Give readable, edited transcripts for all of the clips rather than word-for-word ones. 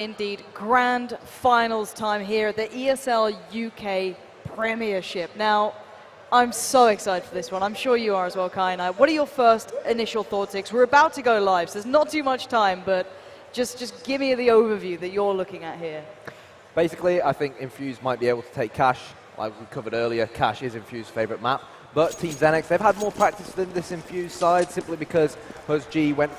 Indeed, grand finals time here at the ESL UK Premiership. Now, I'm so excited for this one. I'm sure you are as well, Kai and I. What are your first initial thoughts, Ix? We're about to go live, so there's not too much time, but just give me the overview that you're looking at here. Basically, I think Infused might be able to take Cash. Like we covered earlier, Cash is Infused's favorite map. But Team XENEX, they've had more practice than this Infused side, simply because G went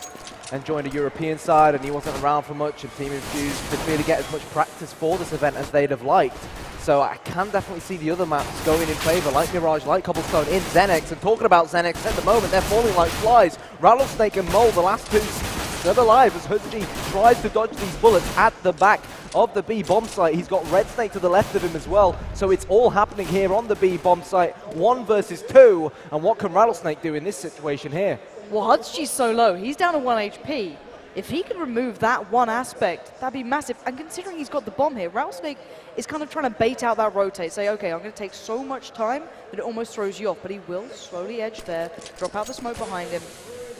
and joined a European side and he wasn't around for much, and Team Infused didn't really get as much practice for this event as they'd have liked. So I can definitely see the other maps going in favor, like Mirage, like Cobblestone in XENEX. And talking about XENEX, at the moment, they're falling like flies. Rattlesnake and Mole, the last two, still alive as G tries to dodge these bullets at the back of the B bomb site. He's got Red Snake to the left of him as well. So it's all happening here on the B bomb site. 1 versus 2. And what can Rattlesnake do in this situation here? Well, G's so low. He's down to 1 HP. If he can remove that one aspect, that'd be massive. And considering he's got the bomb here, Rattlesnake is kind of trying to bait out that rotate. Say, okay, I'm going to take so much time that it almost throws you off. But he will slowly edge there, drop out the smoke behind him,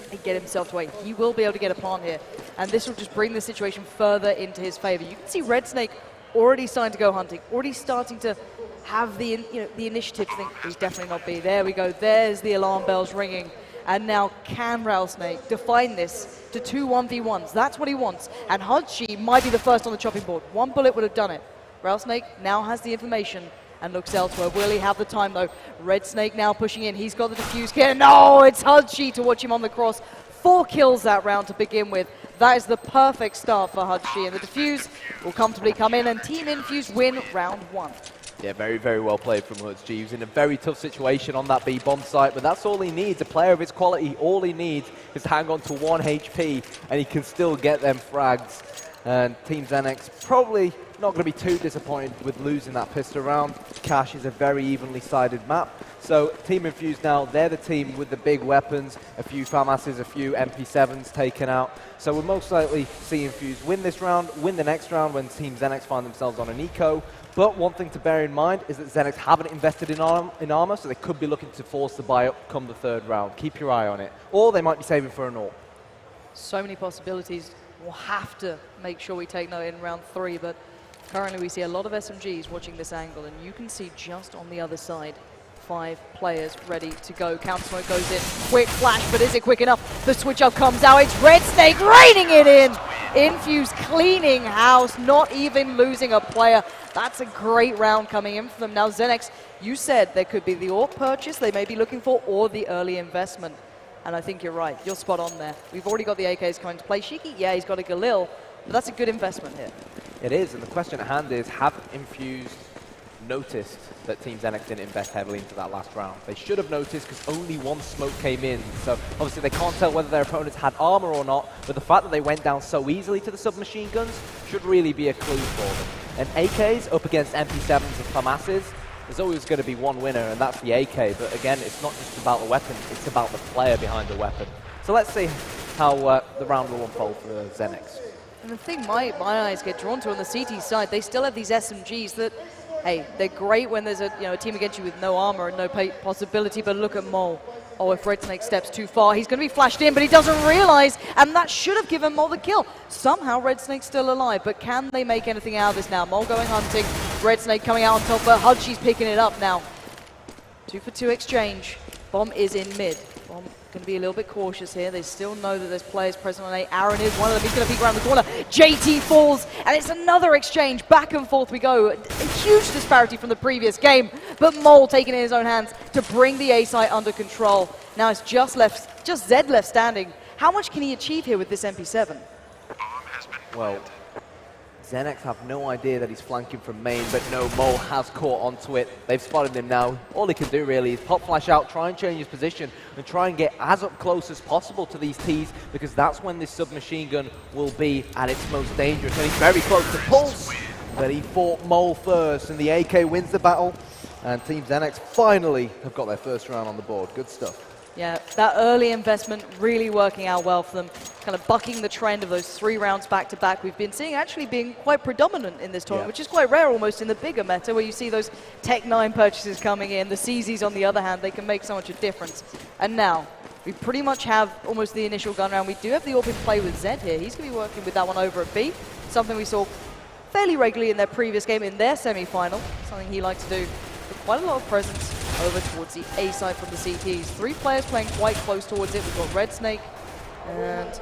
and get himself to wait. He will be able to get a plant here. And this will just bring the situation further into his favor. You can see Red Snake already starting to go hunting, already starting to have the initiative to think, he's definitely not B. There we go. There's the alarm bells ringing. And now can Rattlesnake define this to 2 1v1s? That's what he wants. And G might be the first on the chopping board. 1 bullet would have done it. Rattlesnake now has the information and looks elsewhere. Will he have the time though? Red Snake now pushing in. He's got the defuse kit. No, it's G to watch him on the cross. 4 kills that round to begin with. That is the perfect start for G. And the defuse will comfortably come in, and Team Infused win round 1. Yeah, very, very well played from G. He was in a very tough situation on that B bomb site, but that's all he needs. A player of his quality, all he needs is to hang on to 1 HP, and he can still get them frags. And Team XENEX probably not going to be too disappointed with losing that pistol round. Cash is a very evenly sided map. So Team Infused now, they're the team with the big weapons, a few FAMASs, a few MP7s taken out. So we'll most likely see Infused win this round, win the next round when Team XENEX find themselves on an eco. But one thing to bear in mind is that XENEX haven't invested in armor, so they could be looking to force the buy up come the 3rd round. Keep your eye on it. Or they might be saving for an AWP. So many possibilities. We'll have to make sure we take note in round 3, but currently we see a lot of SMGs watching this angle, and you can see just on the other side, 5 players ready to go. Counter smoke goes in, quick flash, but is it quick enough? The switch up comes out, it's Red Snake raining it in! Infused cleaning house, not even losing a player. That's a great round coming in for them. Now XENEX, you said there could be the AWP purchase they may be looking for, or the early investment. And I think you're right, you're spot on there. We've already got the AKs coming to play. Shiki, yeah, he's got a Galil, but that's a good investment here. It is, and the question at hand is, have Infused noticed that Team XENEX didn't invest heavily into that last round? They should have noticed, because only 1 smoke came in. So obviously they can't tell whether their opponents had armor or not, but the fact that they went down so easily to the submachine guns should really be a clue for them. And AKs up against MP7s and FAMASs, there's always going to be one winner, and that's the AK. But again, it's not just about the weapon, it's about the player behind the weapon. So let's see how the round will unfold for XENEX. And the thing my eyes get drawn to on the CT side, they still have these SMGs that, hey, they're great when there's a team against you with no armor and no possibility, but look at Mole. Oh, if Red Snake steps too far, he's going to be flashed in, but he doesn't realize, and that should have given Mole the kill. Somehow Red Snake's still alive, but can they make anything out of this now? Mole going hunting, Red Snake coming out on top, but Hudgy's picking it up now. 2 for 2 exchange. Bomb is in mid. Bomb going to be a little bit cautious here. They still know that there's players present on A. Aaron is one of them. He's going to peek around the corner. JT falls, and it's another exchange. Back and forth we go. A huge disparity from the previous game, but Mole taking it in his own hands to bring the A site under control. Now it's just Zed left standing. How much can he achieve here with this MP7? Well, XENEX have no idea that he's flanking from main, but no, Mole has caught onto it. They've spotted him now. All he can do really is pop flash out, try and change his position, and try and get as up close as possible to these T's, because that's when this submachine gun will be at its most dangerous. And he's very close to Pulse, but he fought Mole first, and the AK wins the battle. And Team XENEX finally have got their first round on the board. Good stuff. Yeah, that early investment really working out well for them, kind of bucking the trend of those 3 rounds back-to-back we've been seeing actually being quite predominant in this tournament, which is quite rare almost in the bigger meta, where you see those Tech 9 purchases coming in, the CZs on the other hand, they can make so much a difference. And now, We pretty much have almost the initial gun round. We do have the AWP in play with Zed here. He's going to be working with that one over at B, something we saw fairly regularly in their previous game in their semi-final, something he liked to do. But quite a lot of presence over towards the A side from the CTs. 3 players playing quite close towards it. We've got Red Snake and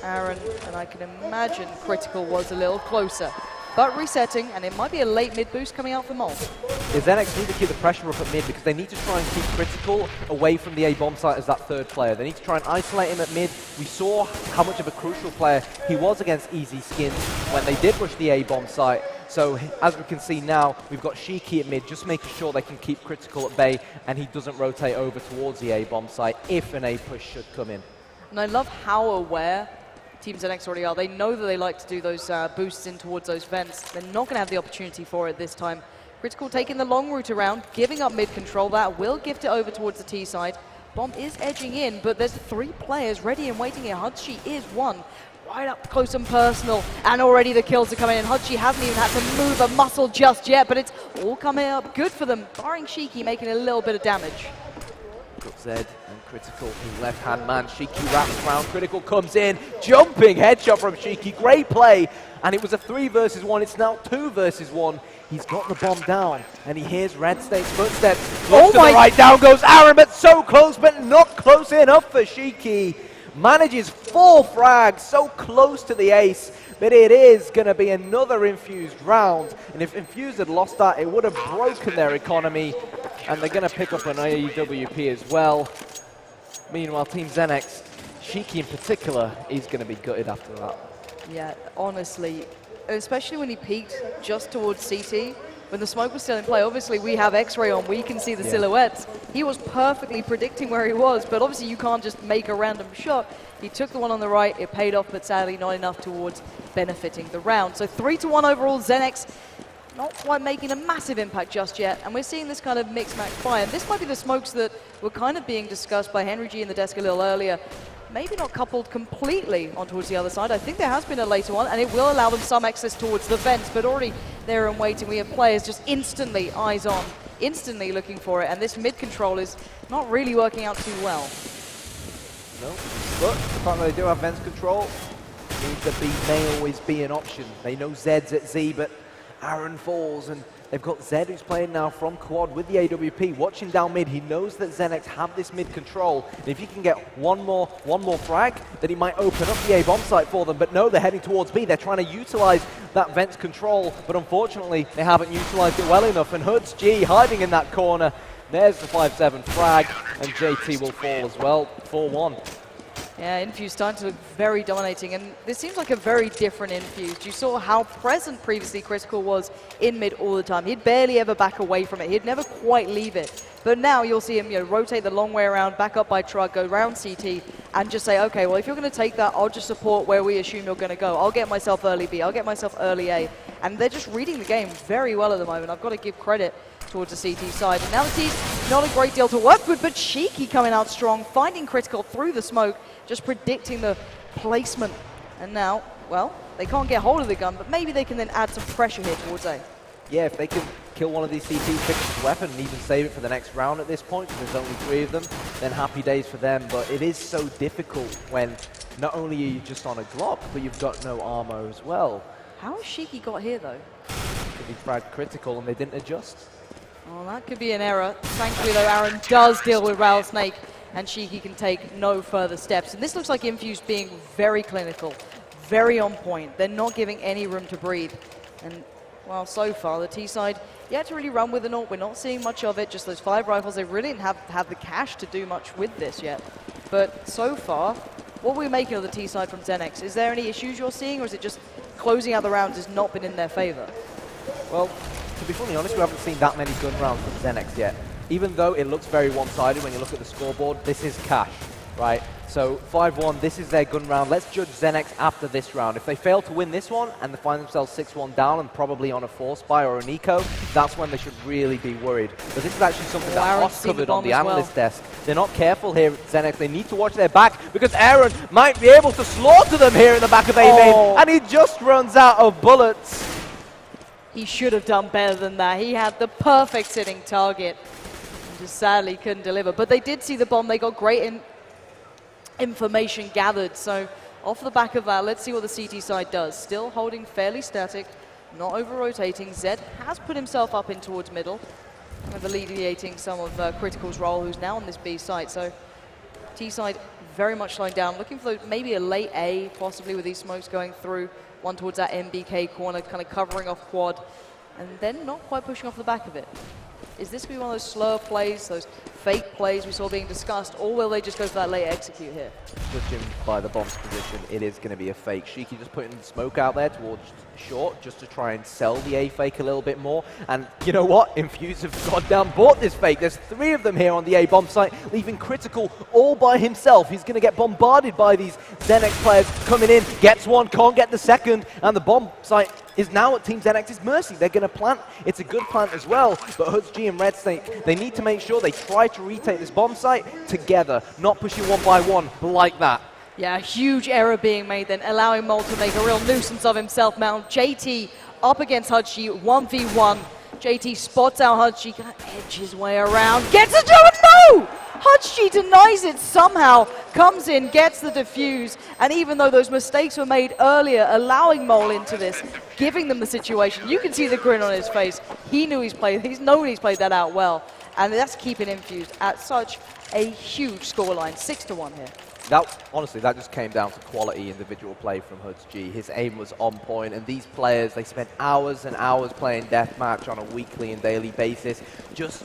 Aaron, and I can imagine Critical was a little closer. But resetting, and it might be a late mid boost coming out for Mol. The XENEX need to keep the pressure up at mid because they need to try and keep Critical away from the A bomb site as that 3rd player. They need to try and isolate him at mid. We saw how much of a crucial player he was against Easy Skins when they did rush the A bomb site. So as we can see now, we've got Shiki at mid, just making sure they can keep Critical at bay and he doesn't rotate over towards the A bomb site if an A push should come in. And I love how aware Team XENEX already are. They know that they like to do those boosts in towards those vents. They're not going to have the opportunity for it this time. Critical taking the long route around, giving up mid control. That will gift it over towards the T side. Bomb is edging in, but there's 3 players ready and waiting here. Hudshi is one. Right up close and personal, and already the kills are coming in. Hudshi hasn't even had to move a muscle just yet, but it's all coming up good for them, barring Shiki making a little bit of damage. Got Zed and Critical, his left-hand man. Shiki wraps around, Critical comes in, jumping headshot from Shiki, great play. And it was a 3 versus 1, it's now 2 versus 1. He's got the bomb down, and he hears Red Snake's footsteps. Looks to the right, down goes Aaron, but so close, but not close enough for Shiki. Manages 4 frags, so close to the ace, but it is going to be another Infused round. And if Infused had lost that, it would have broken their economy. And they're going to pick up an AWP as well. Meanwhile, Team XENEX, Shiki in particular, is going to be gutted after that. Yeah, honestly, especially when he peeked just towards CT, when the smoke was still in play. Obviously, we have X-ray on, we can see the silhouettes. He was perfectly predicting where he was, but obviously you can't just make a random shot. He took the one on the right, it paid off, but sadly not enough towards benefiting the round. So 3-1 overall, XENEX not quite making a massive impact just yet, and we're seeing this kind of mixed match fire. And this might be the smokes that were kind of being discussed by Henry G in the desk a little earlier. Maybe not coupled completely on towards the other side. I think there has been a later one, and it will allow them some access towards the vents, but already there and waiting. We have players just instantly eyes on, instantly looking for it, and this mid control is not really working out too well. No, but the fact that they do have vents control means that B may always be an option. They know Zed's at Z, but Aaron falls, and they've got Zed who's playing now from quad with the AWP, watching down mid. He knows that XENEX have this mid control, and if he can get one more frag, then he might open up the A bomb site for them. But no, they're heading towards B. They're trying to utilize that vents control, but unfortunately they haven't utilized it well enough. And Hoods G hiding in that corner. There's the 5-7 frag, and JT will fall as well. 4-1. Yeah, Infused starting to look very dominating, and this seems like a very different Infused. You saw how present previously Critical was in mid all the time. He'd barely ever back away from it. He'd never quite leave it. But now you'll see him, rotate the long way around, back up by truck, go round CT, and just say, okay, well, if you're going to take that, I'll just support where we assume you're going to go. I'll get myself early B, I'll get myself early A. And they're just reading the game very well at the moment. I've got to give credit towards the CT side. And now the T's not a great deal to work with, but Shiki coming out strong, finding Critical through the smoke, just predicting the placement. And now, well, they can't get hold of the gun, but maybe they can then add some pressure here towards A. Yeah, if they can kill one of these CTs, pick up his weapon, and even save it for the next round at this point, because there's only 3 of them, then happy days for them. But it is so difficult when not only are you just on a Glock, but you've got no armor as well. How has Shiki got here, though? Could be frag Critical, and they didn't adjust. Well, that could be an error. Thankfully, though, Aaron does deal with Rattlesnake, and Shiki can take no further steps. And this looks like Infused being very clinical, very on point. They're not giving any room to breathe. And, well, so far, the T side yet to really run with the Naught. We're not seeing much of it, just those 5 rifles. They really didn't have the cash to do much with this yet. But so far, what are we making of the T side from XENEX? Is there any issues you're seeing, or is it just closing out the rounds has not been in their favor? Well, to be fully honest, we haven't seen that many gun rounds from XENEX yet. Even though it looks very one-sided when you look at the scoreboard, this is cash, right? So 5-1, this is their gun round. Let's judge XENEX after this round. If they fail to win this one and they find themselves 6-1 down and probably on a force buy or an eco, that's when they should really be worried. But this is actually something that Ross covered on the analyst desk. They're not careful here at XENEX. They need to watch their back because Aaron might be able to slaughter them here in the back of A main, and he just runs out of bullets. He should have done better than that. He had the perfect sitting target. Just sadly couldn't deliver. But they did see the bomb. They got great information gathered. So off the back of that, let's see what the CT side does. Still holding fairly static, not over-rotating. Zed has put himself up in towards middle, kind of alleviating some of Critical's role, who's now on this B site. So T side very much slowing down, looking for maybe a late A, possibly with these smokes going through, one towards that MBK corner, kind of covering off quad, and then not quite pushing off the back of it. Is this going to be one of those slower plays, those fake plays we saw being discussed, or will they just go for that late execute here? Judging by the bomb's position, it is going to be a fake. Shiki just putting the smoke out there towards short just to try and sell the A fake a little bit more. And you know what? Infused have goddamn bought this fake. There's 3 of them here on the A bomb site, leaving Critical all by himself. He's going to get bombarded by these XENEX players coming in. Gets one, can't get the second, and the bomb site is now at Team XENEX's mercy. They're going to plant. It's a good plant as well, but HudsG and Red Snake, they need to make sure they try to retake this bomb site together, not pushing one by one like that. Yeah, a huge error being made then, allowing Mole to make a real nuisance of himself now. JT up against HudsG, 1v1. JT spots out HudsG, gonna edge his way around, gets a jump, no! HudsG denies it somehow, comes in, gets the defuse, and even though those mistakes were made earlier, allowing Mole into this, giving them the situation, you can see the grin on his face. He knew he's played that out well, and that's keeping Infused at such a huge scoreline, 6-1 here. Honestly, that just came down to quality individual play from HudsG. His aim was on point, and these players, they spent hours and hours playing deathmatch on a weekly and daily basis, just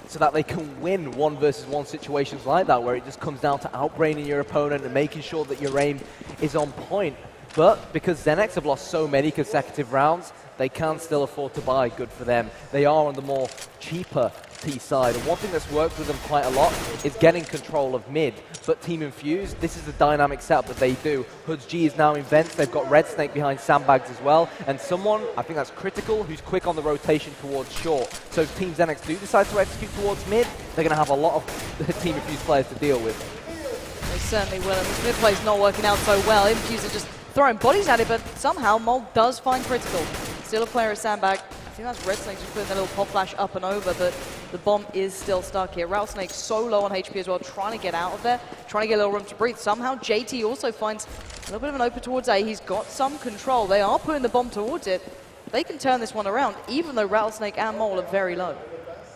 so that they can win 1-versus-1 situations like that, where it just comes down to outbraining your opponent and making sure that your aim is on point. But because XENEX have lost so many consecutive rounds, they can still afford to buy. Good for them. They are on the more cheaper T side, and one thing that's worked with them quite a lot is getting control of mid. But Team Infused, this is the dynamic setup that they do. HudsG is now in vents, they've got Red Snake behind sandbags as well, and someone, I think that's Critical, who's quick on the rotation towards short. So if Team XENEX do decide to execute towards mid, they're going to have a lot of the Team Infused players to deal with. They certainly will, and this mid play's not working out so well. Infused are just throwing bodies at it, but somehow Mole does find Critical. Still a player at sandbag. I think that's Red Snake just putting their little pop flash up and over, but the bomb is still stuck here. Rattlesnake so low on HP as well, trying to get out of there, trying to get a little room to breathe. Somehow JT also finds a little bit of an open towards A. He's got some control. They are putting the bomb towards it. They can turn this one around, even though Rattlesnake and Mole are very low.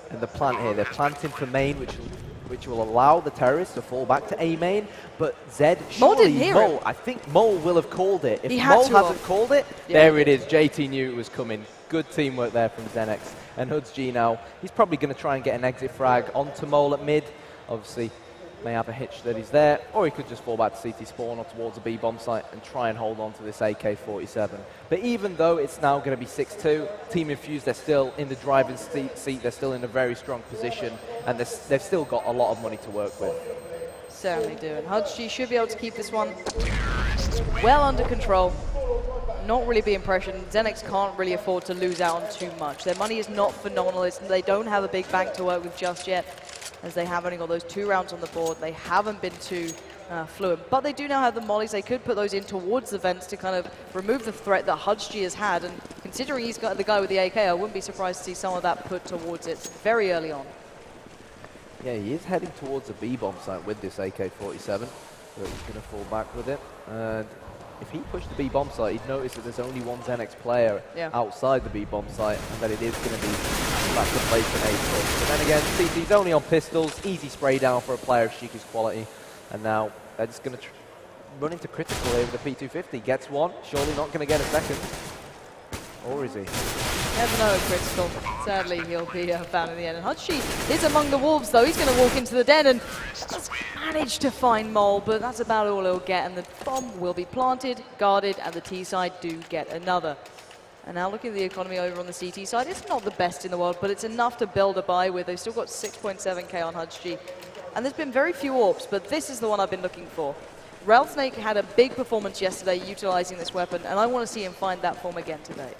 And the plant here, they're planting for main, which will allow the terrorists to fall back to A main, but Zed, Mole, I think Mole will have called it. If Mole hasn't called it, there it is. JT knew it was coming. Good teamwork there from XENEX. And HudsG now, he's probably going to try and get an exit frag onto Mole at mid. Obviously, may have a hitch that he's there, or he could just fall back to CT spawn or towards a B bomb site and try and hold on to this AK-47. But even though it's now going to be 6-2, Team Infused, they're still in the driving seat, they're still in a very strong position, and they've still got a lot of money to work with. Certainly do, and HudsG should be able to keep this one well under control. Not really being pressured. XENEX can't really afford to lose out on too much. Their money is not phenomenal. They don't have a big bank to work with just yet, as they have only got those 2 rounds on the board. They haven't been too fluid, but they do now have the mollies. They could put those in towards the vents to kind of remove the threat that HudsG has had, and considering he's got the guy with the AK, I wouldn't be surprised to see some of that put towards it very early on. Yeah, he is heading towards a B bomb site with this AK-47, but he's going to fall back with it. And if he pushed the B bomb site, he'd notice that there's only one XENEX player outside the B bomb site, and that it is going to be back to place an A push. But then again, CT's only on pistols, easy spray down for a player of Shika's quality, and now they're just going to run into Critical here with the P250. Gets one, surely not going to get a second. Or is he? Never know, Critical. Sadly, he'll be found in the end. And HudsG is among the wolves, though. He's going to walk into the den and just manage to find Mole, but that's about all he'll get. And the bomb will be planted, guarded, and the T side do get another. And now looking at the economy over on the CT side, it's not the best in the world, but it's enough to build a buy with. They've still got 6.7k on HudsG. And there's been very few AWPs, but this is the one I've been looking for. Rattlesnake had a big performance yesterday utilizing this weapon, and I want to see him find that form again today.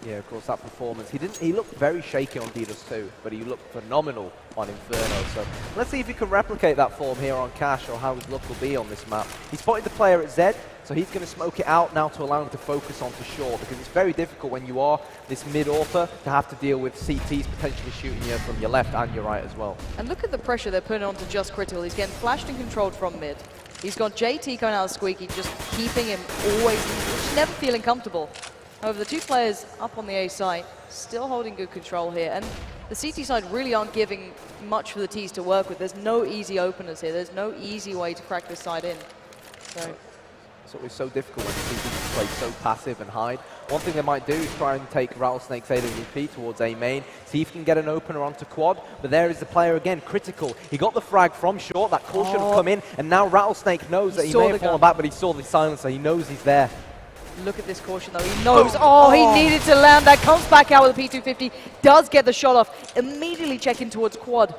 Yeah, of course, that performance. He looked very shaky on DDoS 2, but he looked phenomenal on Inferno. So let's see if he can replicate that form here on Cash, or how his look will be on this map. He spotted the player at Zed, so he's going to smoke it out now to allow him to focus onto short, because it's very difficult when you are this mid-AWPer to have to deal with CTs potentially shooting you from your left and your right as well. And look at the pressure they're putting onto just Critical. He's getting flashed and controlled from mid. He's got JT coming out of Squeaky, just keeping him always, just never feeling comfortable. However, the two players up on the A site, still holding good control here. And the CT side really aren't giving much for the Ts to work with. There's no easy openers here. There's no easy way to crack this side in. So it's always so difficult when the CTs play so passive and hide. One thing they might do is try and take Rattlesnake's AWP towards A main, see if he can get an opener onto quad, but there is the player again, Critical. He got the frag from short, that call should have come in, and now Rattlesnake knows that he may have fallen back, but he saw the silencer, he knows he's there. Look at this caution though, he knows, he needed to land that, comes back out with a P250, does get the shot off, immediately checking towards quad.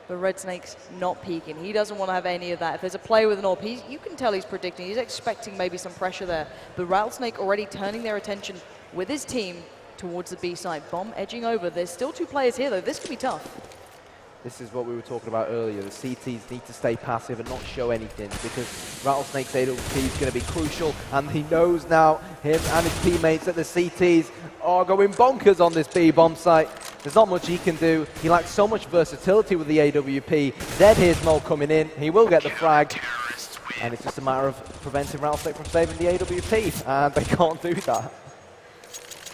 But Red Snake's not peeking. He doesn't want to have any of that. If there's a player with an AWP, you can tell he's predicting. He's expecting maybe some pressure there. But Rattlesnake already turning their attention with his team towards the B side. Bomb edging over. There's still two players here, though. This could be tough. This is what we were talking about earlier. The CTs need to stay passive and not show anything because Rattlesnake's AWP is going to be crucial. And he knows now, him and his teammates, that the CTs are going bonkers on this B bomb site. There's not much he can do. He lacks so much versatility with the AWP. Zed here's Mole coming in. He will get the frag. And it's just a matter of preventing Rattlesnake from saving the AWP. And they can't do that.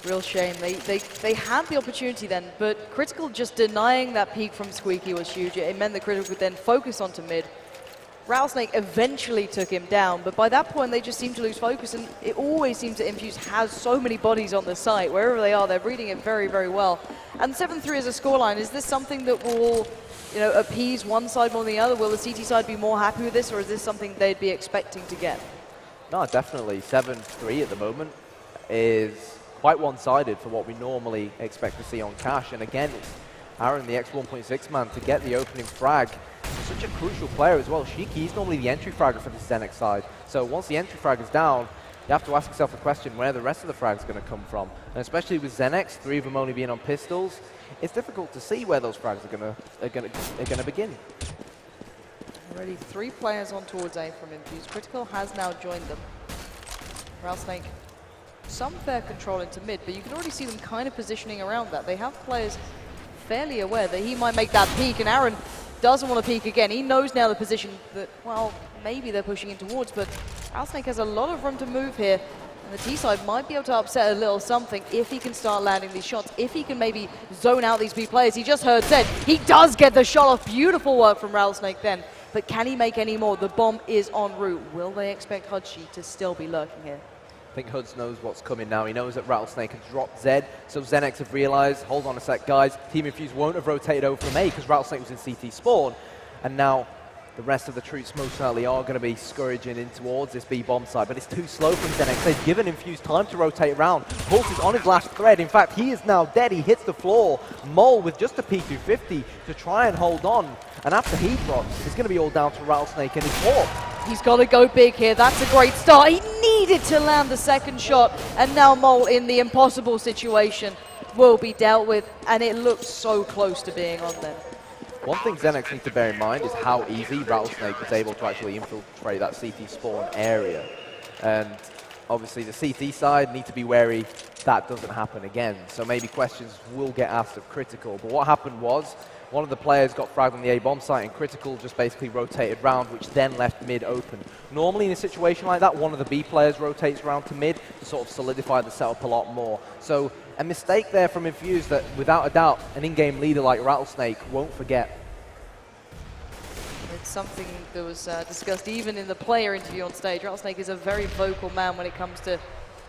Real shame. They had the opportunity then, but Critical just denying that peek from Squeaky was huge. It meant that Critical could then focus onto mid. Rattlesnake eventually took him down, but by that point they just seemed to lose focus, and it always seems that Infused has so many bodies on the site. Wherever they are, they're reading it very, very well. And 7-3 as a scoreline, is this something that will, appease one side more than the other? Will the CT side be more happy with this, or is this something they'd be expecting to get? No, definitely. 7-3 at the moment is quite one-sided for what we normally expect to see on Cash. And again, it's Aaron, the X1.6 man, to get the opening frag. Such a crucial player as well. Shiki is normally the entry fragger for the XENEX side. So once the entry frag is down, you have to ask yourself the question where the rest of the frag is going to come from. And especially with XENEX, 3 of them only being on pistols, it's difficult to see where those frags are going to begin. Already 3 players on towards A from Infused. Critical has now joined them. Rattlesnake, some fair control into mid, but you can already see them kind of positioning around that. They have players fairly aware that he might make that peek, and Aaron doesn't want to peek again. He knows now the position that, well, maybe they're pushing in towards, but Rattlesnake has a lot of room to move here, and the T side might be able to upset a little something if he can start landing these shots, if he can maybe zone out these B players. He just heard Zed. He does get the shot off. Beautiful work from Rattlesnake then, but can he make any more? The bomb is en route. Will they expect Hudshi to still be lurking here? I think Huds knows what's coming now. He knows that Rattlesnake has dropped Zed, so XENEX have realized, hold on a sec, guys, Team Infused won't have rotated over from A because Rattlesnake was in CT spawn, and now the rest of the troops most certainly are going to be scourging in towards this B bomb side, but it's too slow from XENEX. They've given Infused time to rotate around. Pulse is on his last thread. In fact, he is now dead. He hits the floor. Mole with just a P250 to try and hold on, and after he drops, it's going to be all down to Rattlesnake and his Hawk. He's got to go big here. That's a great start. He needed to land the second shot, and now Mole in the impossible situation will be dealt with, and it looks so close to being on them. One thing XENEX need to bear in mind is how easy Rattlesnake was able to actually infiltrate that CT spawn area. And obviously the CT side need to be wary that doesn't happen again. So maybe questions will get asked of Critical. But what happened was, one of the players got fragged on the A bomb site, and Critical just basically rotated round, which then left mid open. Normally in a situation like that, one of the B players rotates round to mid to sort of solidify the setup a lot more. So a mistake there from Infused that, without a doubt, an in-game leader like Rattlesnake won't forget. It's something that was discussed even in the player interview on stage. Rattlesnake is a very vocal man when it comes to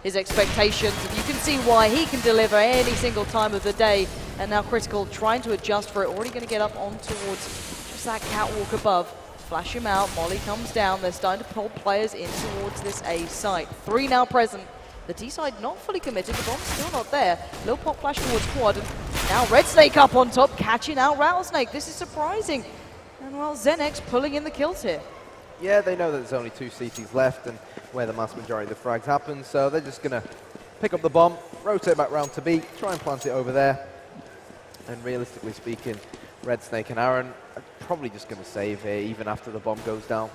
his expectations, and you can see why he can deliver any single time of the day. And now Critical trying to adjust for it, already going to get up on towards just that catwalk above. Flash him out, Molly comes down, they're starting to pull players in towards this A site. 3 now present, the T side not fully committed, the bomb's still not there. Little pop flash towards quad, and now Red Snake up on top, catching out Rattlesnake. This is surprising. And well, XENEX pulling in the kills here. Yeah, they know that there's only 2 CTs left and where the mass majority of the frags happen, so they're just going to pick up the bomb, rotate back round to B, try and plant it over there. And realistically speaking, Red Snake and Aaron are probably just going to save here even after the bomb goes down.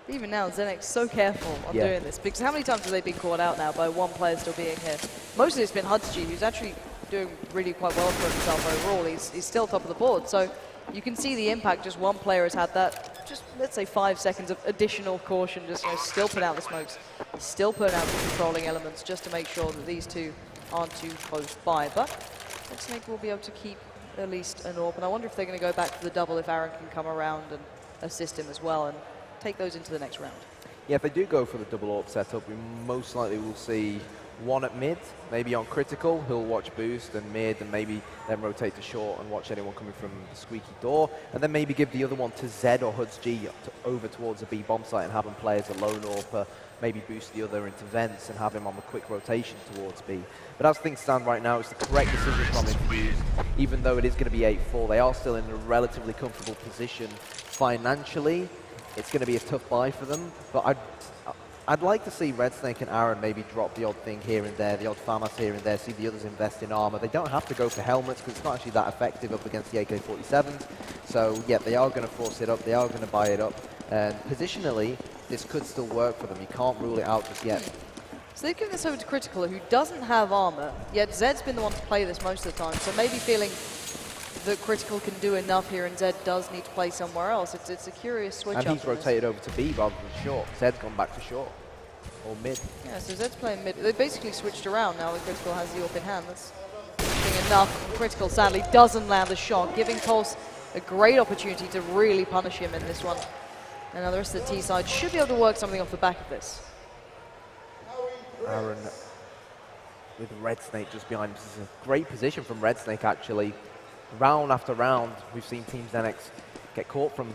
Even now, XENEX so careful on doing this, because how many times have they been caught out now by one player still being here? Mostly it's been Hudshi, who's actually doing really quite well for himself overall. He's still top of the board, so you can see the impact just one player has had that just let's say 5 seconds of additional caution, just still put out the smokes, still put out the controlling elements, just to make sure that these two aren't too close by. But XENEX will be able to keep at least an AWP, and I wonder if they're going to go back to the double if Aaron can come around and assist him as well and take those into the next round. Yeah, if they do go for the double AWP setup, we most likely will see one at mid, maybe on critical. He'll watch boost and mid, and maybe then rotate to short and watch anyone coming from the squeaky door, and then maybe give the other one to Zed or HUDG over towards the B bomb site and have him play as a lone AWPer, maybe boost the other into vents and have him on the quick rotation towards B. But as things stand right now, it's the correct decision from Infused. Even though it is going to be 8-4, they are still in a relatively comfortable position financially. It's going to be a tough buy for them, but I'd like to see RedSnake and Aaron maybe drop the odd thing here and there, the odd FAMAS here and there, see the others invest in armor. They don't have to go for helmets because it's not actually that effective up against the AK-47s. So yeah, they are going to force it up, they are going to buy it up. And positionally, this could still work for them. You can't rule it out just yet. So they've given this over to Critical, who doesn't have armor, yet Zed's been the one to play this most of the time. So maybe feeling that Critical can do enough here and Zed does need to play somewhere else. It's a curious switch up. And he's rotated over to B rather than short. Zed's gone back to short. Or mid. Yeah, so Zed's playing mid. They basically switched around now that Critical has the AWP in hand. That's enough. Critical sadly doesn't land the shot, giving Pulse a great opportunity to really punish him in this one. And now the rest of the T side should be able to work something off the back of this. Aaron with RedSnake just behind him. This is a great position from RedSnake actually. Round after round, we've seen Team XENEX get caught from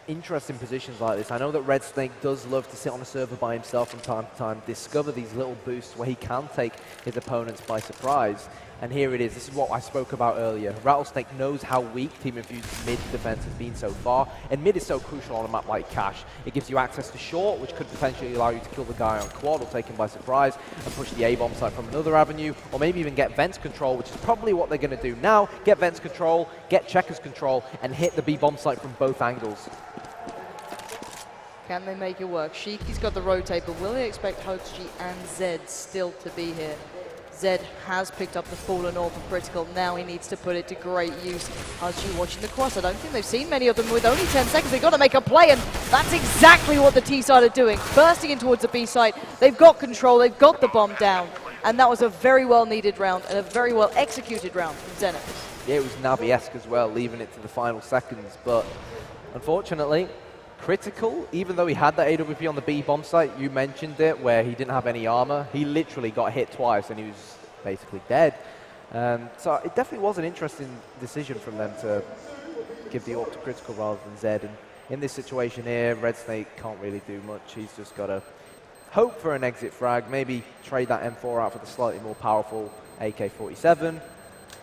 interesting positions like this. I know that RedSnake does love to sit on a server by himself from time to time, discover these little boosts where he can take his opponents by surprise. And here it is. This is what I spoke about earlier. Rattlesnake knows how weak Team Infused's mid defense has been so far, and mid is so crucial on a map like Cache. It gives you access to short, which could potentially allow you to kill the guy on quad or take him by surprise and push the A-bomb side from another avenue, or maybe even get Vents control, which is probably what they're going to do now. Get Vents control, get Checkers control, and hit the B-bomb site from both angles. Can they make it work? Sheiky's got the rotate, but will they expect HUDG and Zed still to be here? Zed has picked up the fallen AWP of Critical. Now he needs to put it to great use. HUDG watching the cross. I don't think they've seen many of them with only 10 seconds. They've got to make a play, and that's exactly what the T side are doing. Bursting in towards the B side. They've got control. They've got the bomb down. And that was a very well needed round and a very well executed round from XENEX. Yeah, it was Navi-esque as well, leaving it to the final seconds. But unfortunately, Critical, even though he had that AWP on the B bomb site, you mentioned it, where he didn't have any armor, he literally got hit twice and he was basically dead. So it definitely was an interesting decision from them to give the AWP to Critical rather than Zed. And in this situation here, RedSnake can't really do much. He's just got to hope for an exit frag, maybe trade that M4 out for the slightly more powerful AK-47.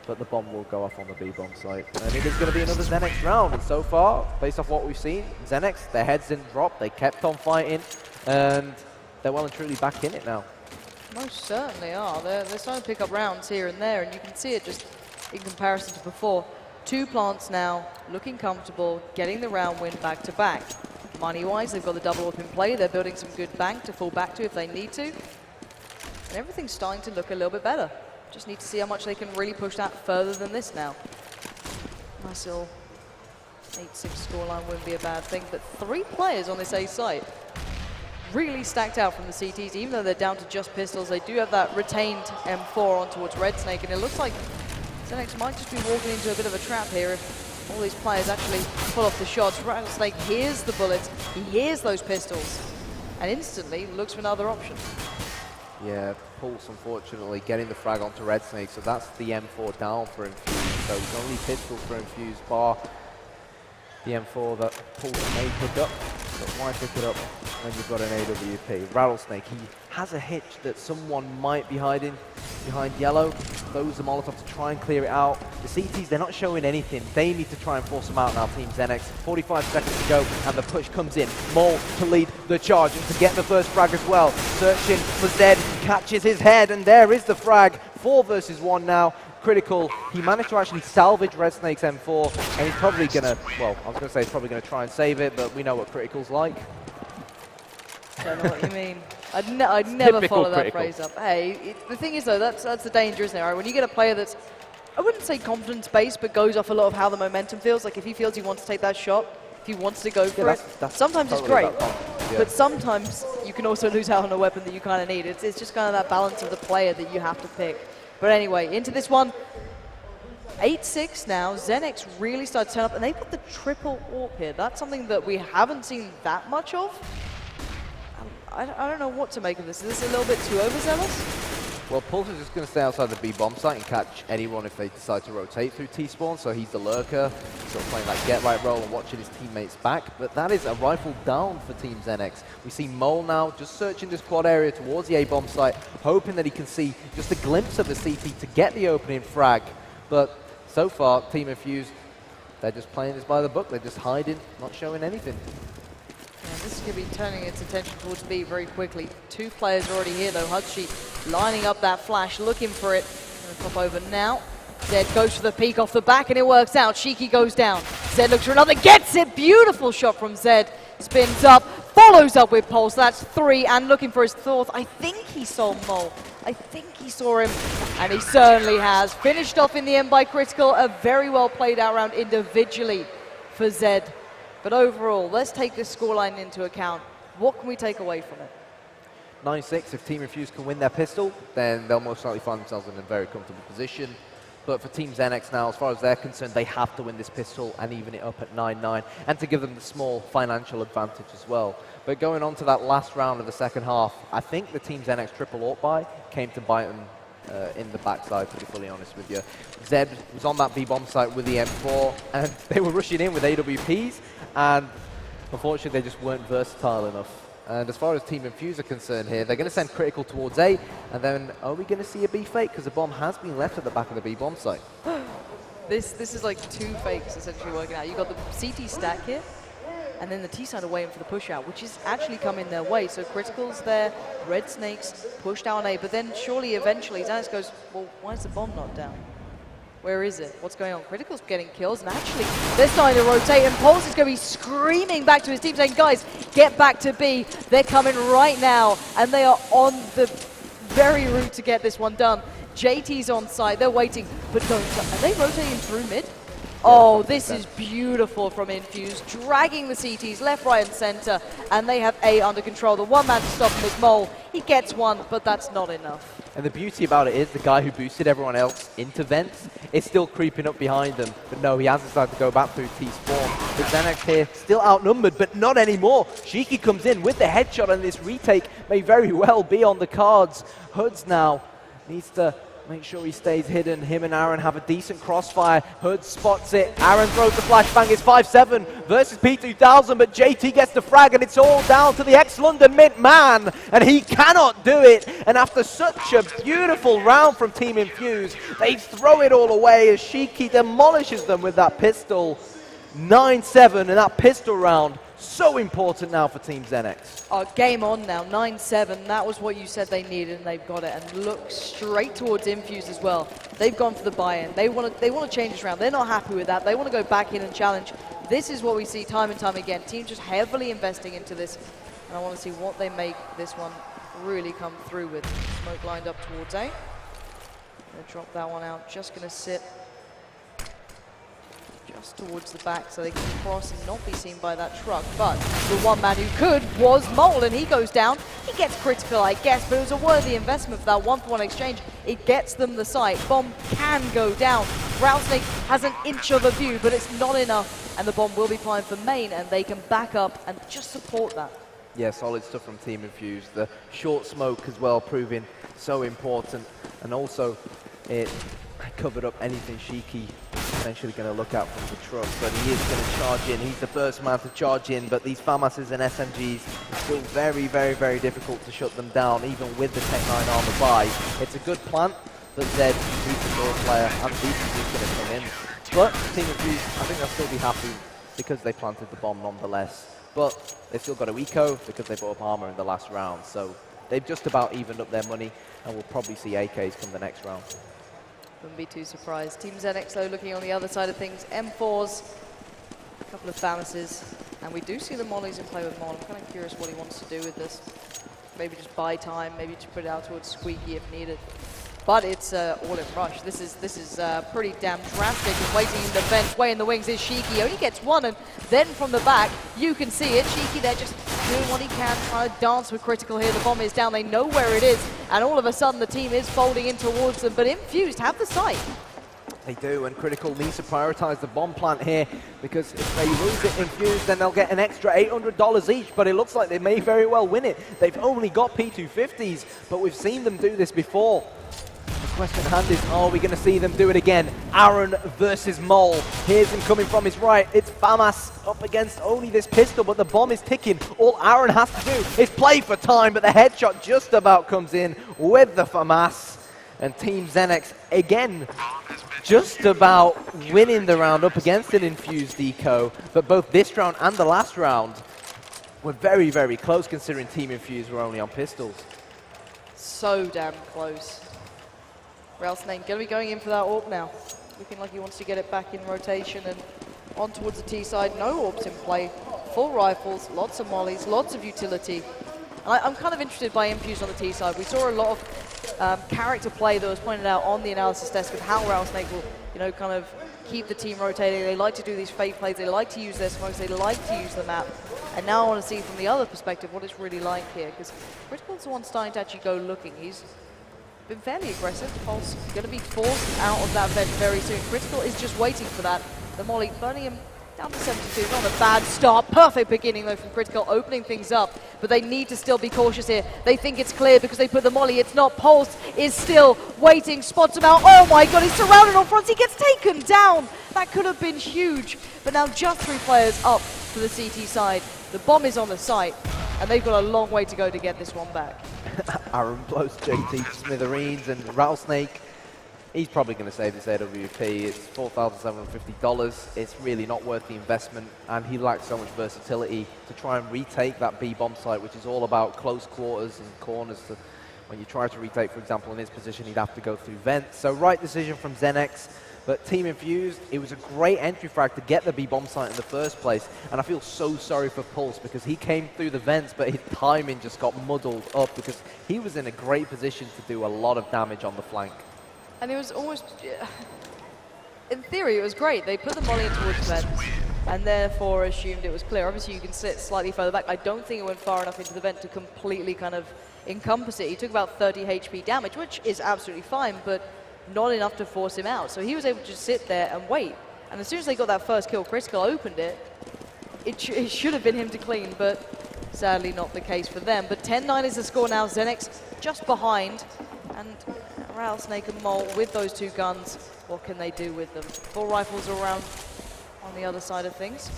But the bomb will go off on the B-bomb site. And it is going to be another XENEX round. And so far, based off what we've seen, XENEX, their heads didn't drop. They kept on fighting. And they're well and truly back in it now. Most certainly are. They're starting to pick up rounds here and there. And you can see it just in comparison to before. 2 plants now, looking comfortable, getting the round win back to back. Money-wise, they've got the double up in play. They're building some good bank to fall back to if they need to. And everything's starting to look a little bit better. Just need to see how much they can really push that further than this now. Nice little 8-6 scoreline wouldn't be a bad thing, but 3 players on this A site really stacked out from the CTs. Even though they're down to just pistols, they do have that retained M4 on towards RedSnake, and it looks like XENEX might just be walking into a bit of a trap here if all these players actually pull off the shots. Rattlesnake hears the bullets, he hears those pistols, and instantly looks for another option. Yeah, Pulse unfortunately getting the frag onto RedSnake, so that's the M4 down for Infused. So it's only pistol for Infused, bar the M4 that Pulse may pick up. But why pick it up when you've got an AWP? Rattlesnake, he has a hitch that someone might be hiding behind yellow. Throws the Molotov to try and clear it out. The CTs, they're not showing anything. They need to try and force them out now, Team XENEX. 45 seconds to go, and the push comes in. Mole to lead the charge and to get the first frag as well. Searching for Zed, catches his head, and there is the frag. 4 versus 1 now. Critical, he managed to actually salvage RedSnake's M4, and he's probably going to, well, I was going to say he's probably going to try and save it, but we know what Critical's like. I don't know what you mean. I'd never follow that Critical phrase up. Hey, the thing is though, that's the danger, isn't it? Right? When you get a player that's, I wouldn't say confidence-based, but goes off a lot of how the momentum feels. Like if he feels he wants to take that shot, if he wants to go for it. That's Sometimes it's totally great, yeah. but sometimes you can also lose out on a weapon that you kind of need. It's just kind of that balance of the player that you have to pick. But anyway, into this one. 8-6 now. XENEX really started to turn up, and they've got the triple AWP here. That's something that we haven't seen that much of. I don't know what to make of this. Is this a little bit too overzealous? Well, Pulse is just going to stay outside the B-bomb site and catch anyone if they decide to rotate through T-spawn, so he's the lurker, sort of playing that get-right role and watching his teammates back. But that is a rifle down for Team XENEX. We see Mole now just searching this quad area towards the A-bomb site, hoping that he can see just a glimpse of the CT to get the opening frag. But so far, Team Infused, they're just playing this by the book. They're just hiding, not showing anything. Yeah, this is going to be turning its attention towards B very quickly. 2 players already here, though. Hudshi lining up that flash, looking for it. Going to pop over now. Zed goes for the peek off the back, and it works out. Shiki goes down. Zed looks for another, gets it. Beautiful shot from Zed. Spins up, follows up with Pulse. That's 3, and looking for his fourth. I think he saw Mole. I think he saw him, and he certainly has. Finished off in the end by Critical. A very well played out round individually for Zed. But overall, let's take this scoreline into account. What can we take away from it? 9-6, if Team Infused can win their pistol, then they'll most likely find themselves in a very comfortable position. But for Team XENEX now, as far as they're concerned, they have to win this pistol and even it up at 9-9, and to give them the small financial advantage as well. But going on to that last round of the second half, I think the Team XENEX triple AWP buy came to bite them in the backside, to be fully honest with you. Zed was on that B-bomb site with the M4, and they were rushing in with AWPs, and unfortunately they just weren't versatile enough. And as far as Team Infused are concerned here, they're going to send Critical towards A, and then are we going to see a B fake? Because the bomb has been left at the back of the B-bomb site. This is like 2 fakes essentially working out. You've got the CT stack here, and then the T side are waiting for the push out, which is actually coming their way. So Critical's there, Red Snakes pushed down A, but then surely eventually XENEX goes, well, why is the bomb not down? Where is it? What's going on? Critical's getting kills, and actually they're starting to rotate, and Pulse is going to be screaming back to his team saying, guys, get back to B. They're coming right now, and they are on the very route to get this one done. JT's on site, they're waiting, but no, are they rotating through mid? Oh, this is beautiful from Infused, dragging the CTs left, right, and center, and they have A under control. The one man to stop him is Mole. He gets one, but that's not enough. And the beauty about it is the guy who boosted everyone else into vents is still creeping up behind them. But no, he has decided to go back through T-spawn. But XENEX here, still outnumbered, but not anymore. Shiki comes in with the headshot, and this retake may very well be on the cards. Hoods now needs to make sure he stays hidden. Him and Aaron have a decent crossfire. Hood spots it. Aaron throws the flashbang. It's 5-7 versus P2000, but JT gets the frag, and it's all down to the ex-London Mint man, and he cannot do it. And after such a beautiful round from Team Infused, they throw it all away as Shiki demolishes them with that pistol. 9-7, and that pistol round so important now for Team XENEX. Game on now, 9-7. That was what you said they needed, and they've got it. And look straight towards Infused as well. They've gone for the buy-in. They want to change this round. They're not happy with that. They want to go back in and challenge. This is what we see time and time again. Teams just heavily investing into this. And I want to see what they make this one really come through with. Smoke lined up towards A. Gonna drop that one out. Just going to sit just towards the back so they can cross and not be seen by that truck. But the one man who could was Mole, and he goes down. He gets Critical, I guess, but it was a worthy investment for that 1-for-1 exchange. It gets them the site. Bomb can go down. Rattlesnake has an inch of a view, but it's not enough, and the bomb will be flying for main, and they can back up and just support that. Yeah, solid stuff from Team Infused. The short smoke as well proving so important, and also it covered up anything Shiki essentially going to look out from the truck, but he is going to charge in. He's the first man to charge in, but these FAMASs and SMGs are still very, very, very difficult to shut them down, even with the Tech 9 armor buy. It's a good plant, but Zed, who's the door player, and Beaton is going to come in. But Team Infused, I think they'll still be happy because they planted the bomb nonetheless. But they've still got to eco because they bought up armor in the last round, so they've just about evened up their money, and we'll probably see AKs come the next round. Wouldn't be too surprised. Team XENEX, though, looking on the other side of things. M4s, a couple of FAMASs, and we do see the mollies in play with Mole. I'm kind of curious what he wants to do with this. Maybe just buy time, maybe just put it out towards Squeaky if needed. but it's all in rush. This is pretty damn drastic. And waiting in the vent, way in the wings is Shiki. Only gets one, and then from the back, you can see it. Shiki there just doing what he can, trying to dance with Critical here. The bomb is down, they know where it is, and all of a sudden the team is folding in towards them, but Infused have the sight. They do, and Critical needs to prioritize the bomb plant here, because if they lose it Infused, then they'll get an extra $800 each, but it looks like they may very well win it. They've only got P250s, but we've seen them do this before. The question at hand is, are we going to see them do it again? Aaron versus Mole. Here's him coming from his right. It's FAMAS up against only this pistol, but the bomb is ticking. All Aaron has to do is play for time, but the headshot just about comes in with the FAMAS. And Team XENEX, again, just about winning the round up against an Infused Eco. But both this round and the last round were very, very close, considering Team Infused were only on pistols. So damn close. Rattlesnake going to be going in for that AWP now. Looking like he wants to get it back in rotation and on towards the T side. No AWPs in play. Full rifles, lots of mollies, lots of utility. And I'm kind of interested by Infused on the T side. We saw a lot of character play that was pointed out on the analysis desk of how Rattlesnake will, you know, kind of keep the team rotating. They like to do these fake plays. They like to use their smokes. They like to use the map. And now I want to see from the other perspective what it's really like here, because Critical's the one starting to actually go looking. He's been fairly aggressive. Pulse going to be forced out of that vent very soon. Critical is just waiting for that. The molly burning him down to 72. Not a bad start. Perfect beginning though from Critical, opening things up. But they need to still be cautious here. They think it's clear because they put the molly. It's not. Pulse is still waiting. Spots him out. Oh my god, he's surrounded on front. He gets taken down. That could have been huge. But now just 3 players up to the CT side. The bomb is on the site. And they've got a long way to go to get this one back. Aaron blows JT to smithereens, and Rattlesnake, he's probably going to save this AWP. It's $4,750. It's really not worth the investment, and he lacks so much versatility to try and retake that B bomb site, which is all about close quarters and corners. When you try to retake, for example, in his position, he'd have to go through vents. So right decision from XENEX. But Team Infused, it was a great entry frag to get the B-bomb site in the first place. And I feel so sorry for Pulse because he came through the vents, but his timing just got muddled up because he was in a great position to do a lot of damage on the flank. And it was almost, in theory, it was great. They put the molly in towards vents and therefore assumed it was clear. Obviously, you can sit slightly further back. I don't think it went far enough into the vent to completely kind of encompass it. He took about 30 HP damage, which is absolutely fine, but not enough to force him out. So he was able to just sit there and wait. And as soon as they got that first kill, Critical opened it. It should have been him to clean, but sadly not the case for them. But 10-9 is the score now. XENEX just behind. And Rattlesnake and Mole with those 2 guns. What can they do with them? 4 rifles around on the other side of things.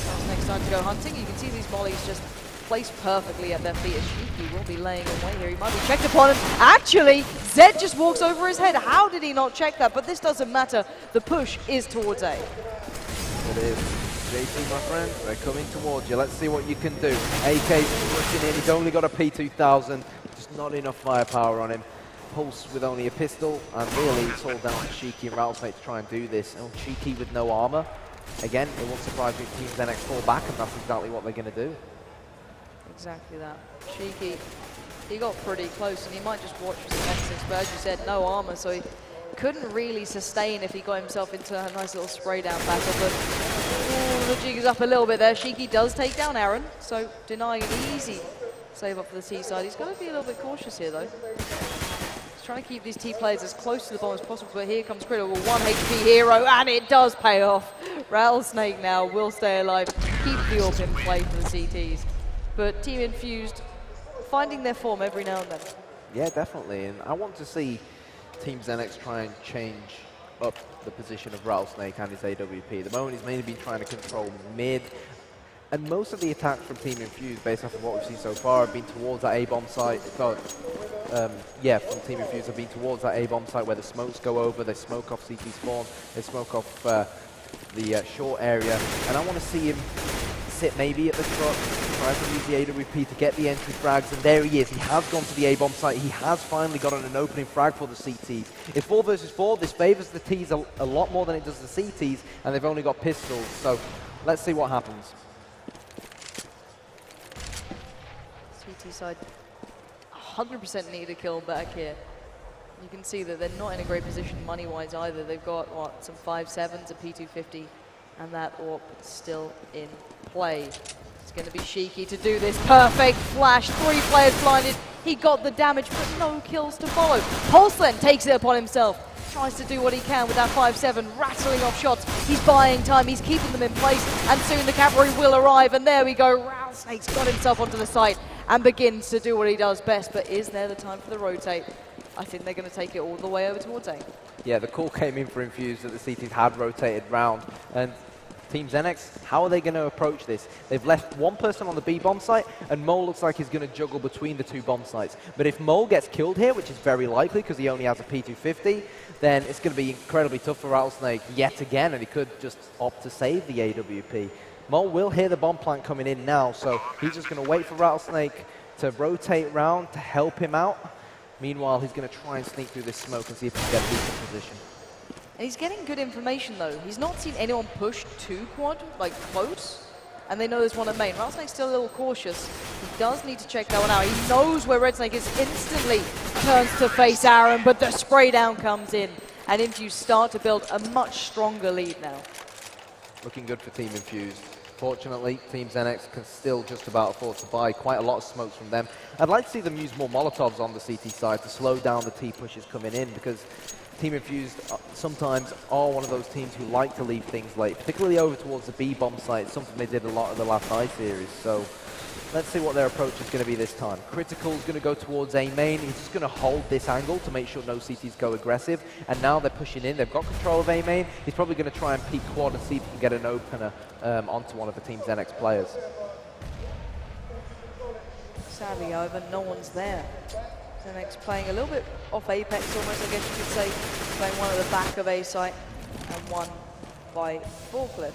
Rattlesnake's time to go hunting. You can see these mollies just placed perfectly at their feet. As Shiki will be laying away here. He might be checked upon him. Actually, Zed just walks over his head. How did he not check that? But this doesn't matter. The push is towards A. It is. JT, my friend, they're coming towards you. Let's see what you can do. AK's rushing in. He's only got a P2000. Just not enough firepower on him. Pulse with only a pistol. And really, it's all down to Shiki and Rattlesnake to try and do this. Oh, Shiki with no armor. Again, it won't surprise me if Team XENEX fall back, and that's exactly what they're going to do. Exactly that. Shiki, he got pretty close, and he might just watch for some exits, but as you said, no armor, so he couldn't really sustain if he got himself into a nice little spray down battle. But the jig is up a little bit there. Shiki does take down Aaron, so denying an easy save up for the T side. He's got to be a little bit cautious here, though. He's trying to keep these T players as close to the bomb as possible, but here comes Critical, 1 HP hero, and it does pay off. Rattlesnake now will stay alive, keep the AWP in play for the CTs. But Team Infused finding their form every now and then. Yeah, definitely. And I want to see Team XENEX try and change up the position of Rattlesnake and his AWP. At the moment, he's mainly been trying to control mid. And most of the attacks from Team Infused, based off of what we've seen so far, have been towards that A-bomb site. From Team Infused have been towards that A-bomb site where the smokes go over, they smoke off CT spawn, they smoke off the short area. And I want to see him sit maybe at the truck, try to use the AWP to get the entry frags, and there he is. He has gone to the A-bomb site. He has finally gotten an opening frag for the CTs. If 4 versus 4, this favors the Ts a lot more than it does the CTs, and they've only got pistols. So let's see what happens. CT side 100% need a kill back here. You can see that they're not in a great position money-wise either. They've got, what, some 5-7s, a P250, and that AWP still in play. It's going to be Shiki to do this. Perfect flash, 3 players blinded. He got the damage, but no kills to follow. Pulse then takes it upon himself. Tries to do what he can with that 5-7, rattling off shots. He's buying time, he's keeping them in place, and soon the cavalry will arrive. And there we go, Rattlesnake's got himself onto the site and begins to do what he does best. But is there the time for the rotate? I think they're going to take it all the way over towards A. Yeah, the call came in for Infused that the CTs had rotated round. And Team XENEX, how are they going to approach this? They've left one person on the B bomb site, and Mole looks like he's going to juggle between the 2 bomb sites. But if Mole gets killed here, which is very likely because he only has a P250, then it's going to be incredibly tough for Rattlesnake yet again, and he could just opt to save the AWP. Mole will hear the bomb plant coming in now, so he's just going to wait for Rattlesnake to rotate round to help him out. Meanwhile, he's going to try and sneak through this smoke and see if he can get a decent position. And he's getting good information though. He's not seen anyone push too quad, like close, and they know there's one at main. Rattlesnake's still a little cautious. He does need to check that one out. He knows where Red Snake is, instantly turns to face Aaron, but the spray down comes in, and Infused start to build a much stronger lead now. Looking good for Team Infused. Fortunately, Team XENEX can still just about afford to buy quite a lot of smokes from them. I'd like to see them use more Molotovs on the CT side to slow down the T pushes coming in, because Team Infused sometimes are one of those teams who like to leave things late, particularly over towards the B bomb site, something they did a lot of the last I series. So let's see what their approach is going to be this time. Critical is going to go towards A main. He's just going to hold this angle to make sure no CTs go aggressive. And now they're pushing in. They've got control of A main. He's probably going to try and peek quad and see if he can get an opener onto one of the Team XENEX players. Sadly, however, no one's there. XENEX playing a little bit off Apex almost, I guess you could say. Playing one at the back of A site and one by forklift.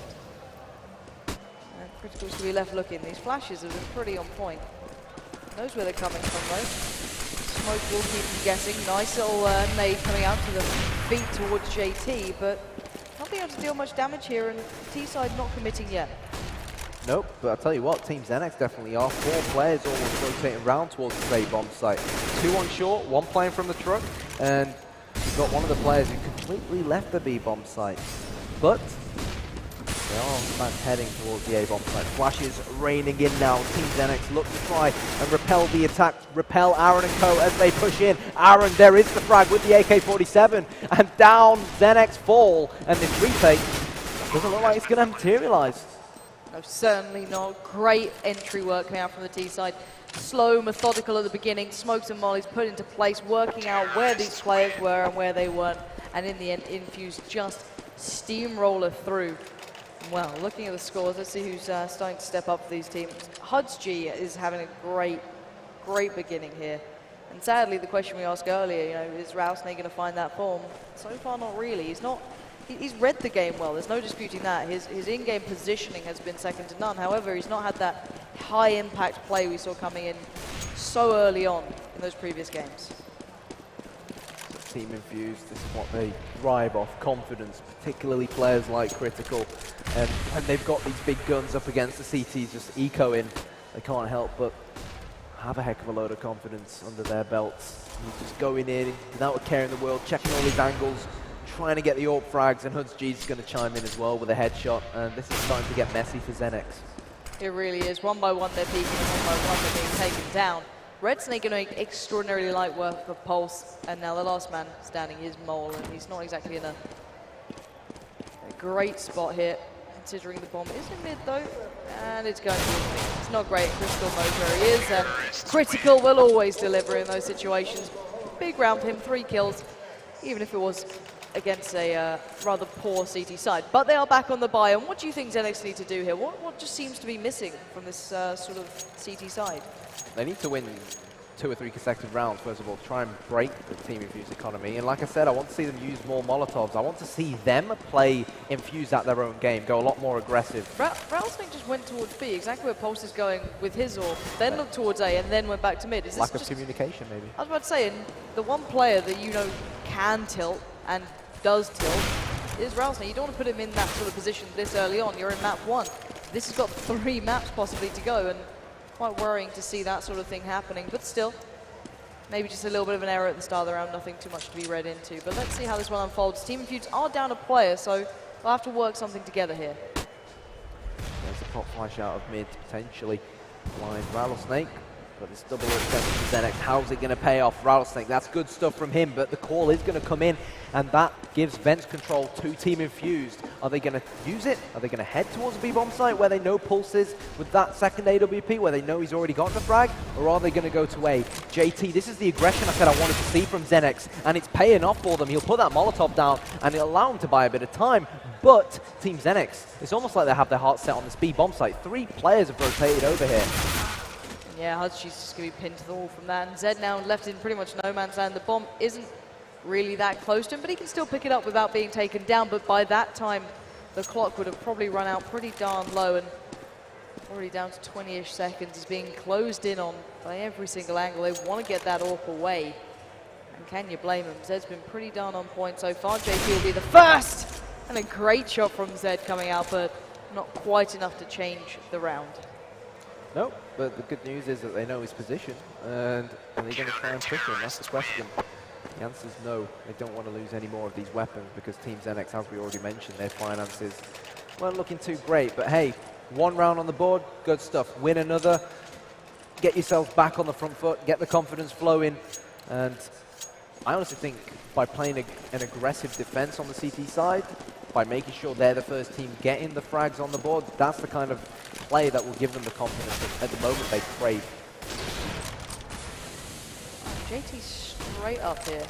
And Critical's going to be left looking. These flashes have been pretty on point. Knows where they're coming from though. Smoke will keep him guessing. Nice little nade coming out to the feet towards JT, but not being able to deal much damage here, and T side not committing yet. Nope, but I'll tell you what, Team XENEX definitely are. 4 players almost rotating round towards the A bomb site. 2 on short, 1 playing from the truck, and you've got one of the players who completely left the B bomb site. But they are in fact heading towards the A bomb site. Flashes raining in now. Team XENEX look to try and repel the attack, repel Aaron and co as they push in. Aaron, there is the frag with the AK-47, and down XENEX fall, and this retake doesn't look like it's going to materialize. No, certainly not. Great entry work coming out from the T side. Slow, methodical at the beginning, smokes and mollies put into place, working out where these players were and where they weren't, and in the end, Infused just steamroller through. Well, looking at the scores, let's see who's starting to step up for these teams. HUDSG is having a great beginning here. And sadly, the question we asked earlier, is Rattlesnake going to find that form? So far, not really. He's read the game well, there's no disputing that. His in-game positioning has been second to none. However, he's not had that high-impact play we saw coming in so early on in those previous games. So Team Infused, this is what they thrive off, confidence, particularly players like Critical. And when they've got these big guns up against the CTs just echoing, they can't help but have a heck of a load of confidence under their belts. He's just going in without a care in the world, checking all his angles, trying to get the AWP frags, and HUDSG's going to chime in as well with a headshot, and this is starting to get messy for XENEX. It really is. One by one they're peeking, and one by one they're being taken down. Red Snake going to make extraordinarily light work of Pulse, and now the last man standing is Mole, and he's not exactly in a great spot here, considering the bomb is in mid though, and it's going to be in mid. It's not great. Critical knows where he is, and Critical will always deliver in those situations. Big round for him, 3 kills, even if it was against a rather poor CT side. But they are back on the buy, and what do you think XENEX need to do here? What just seems to be missing from this sort of CT side? They need to win 2 or 3 consecutive rounds, first of all, try and break the Team Infused economy. And like I said, I want to see them use more Molotovs. I want to see them play Infused at their own game, go a lot more aggressive. Rattlesnake just went towards B, exactly where Pulse is going with his AWP, then looked towards A, and then went back to mid. Is this lack of communication, maybe? I was about to say, and the one player that can tilt and does tilt is Rattlesnake. You don't want to put him in that sort of position this early on. You're in map 1. This has got 3 maps possibly to go, and quite worrying to see that sort of thing happening. But still, Maybe just a little bit of an error at the start of the round, nothing too much to be read into. But let's see how this one unfolds. Team Infused are down a player, so we'll have to work something together here. There's a pop flash out of mid, potentially blind Rattlesnake. But this double attempt from XENEX, how's it going to pay off? Rattlesnake, that's good stuff from him, but the call is going to come in, and that gives Vents control to Team Infused. Are they going to use it? Are they going to head towards the B-bomb site where they know Pulse is with that second AWP, where they know he's already got the frag? Or are they going to go to A? JT, this is the aggression I said I wanted to see from XENEX, and it's paying off for them. He'll put that Molotov down, and it'll allow him to buy a bit of time. But Team XENEX, it's almost like they have their heart set on this B-bomb site. 3 players have rotated over here. Yeah, Hudsky's just going to be pinned to the wall from that. And Zed now left in pretty much no man's land. The bomb isn't really that close to him, but he can still pick it up without being taken down. But by that time, the clock would have probably run out pretty darn low, and already down to 20-ish seconds. Is being closed in on by every single angle. They want to get that AWP away. And can you blame him? Zed's been pretty darn on point so far. JT will be the first! And a great shot from Zed coming out, but not quite enough to change the round. No, but the good news is that they know his position, and are they going to try and push him? That's the question. The answer is no. They don't want to lose any more of these weapons because Team XENEX, as we already mentioned, their finances weren't looking too great. But hey, 1 round on the board, good stuff. Win another, get yourself back on the front foot, get the confidence flowing, and I honestly think by playing an aggressive defense on the CT side, by making sure they're the first team getting the frags on the board, that's the kind of play that will give them the confidence that at the moment they crave. JT's straight up here,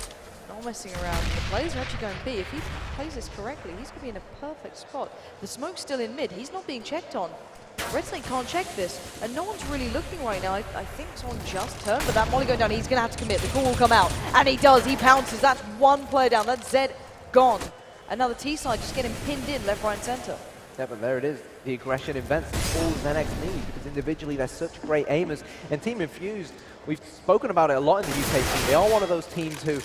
not messing around. The players are actually going B. If he plays this correctly, he's going to be in a perfect spot. The smoke's still in mid. He's not being checked on. Red Snake can't check this, and no one's really looking right now. I think someone just turned, but that molly going down, he's going to have to commit. The call will come out, and he does. He pounces. That's 1 player down. That's Zed gone. Another T-side just getting pinned in left, right, and center. Yeah, but there it is. The aggression in Vents is all XENEX need, because individually they're such great aimers. And Team Infused, we've spoken about it a lot in the UK team. They are one of those teams who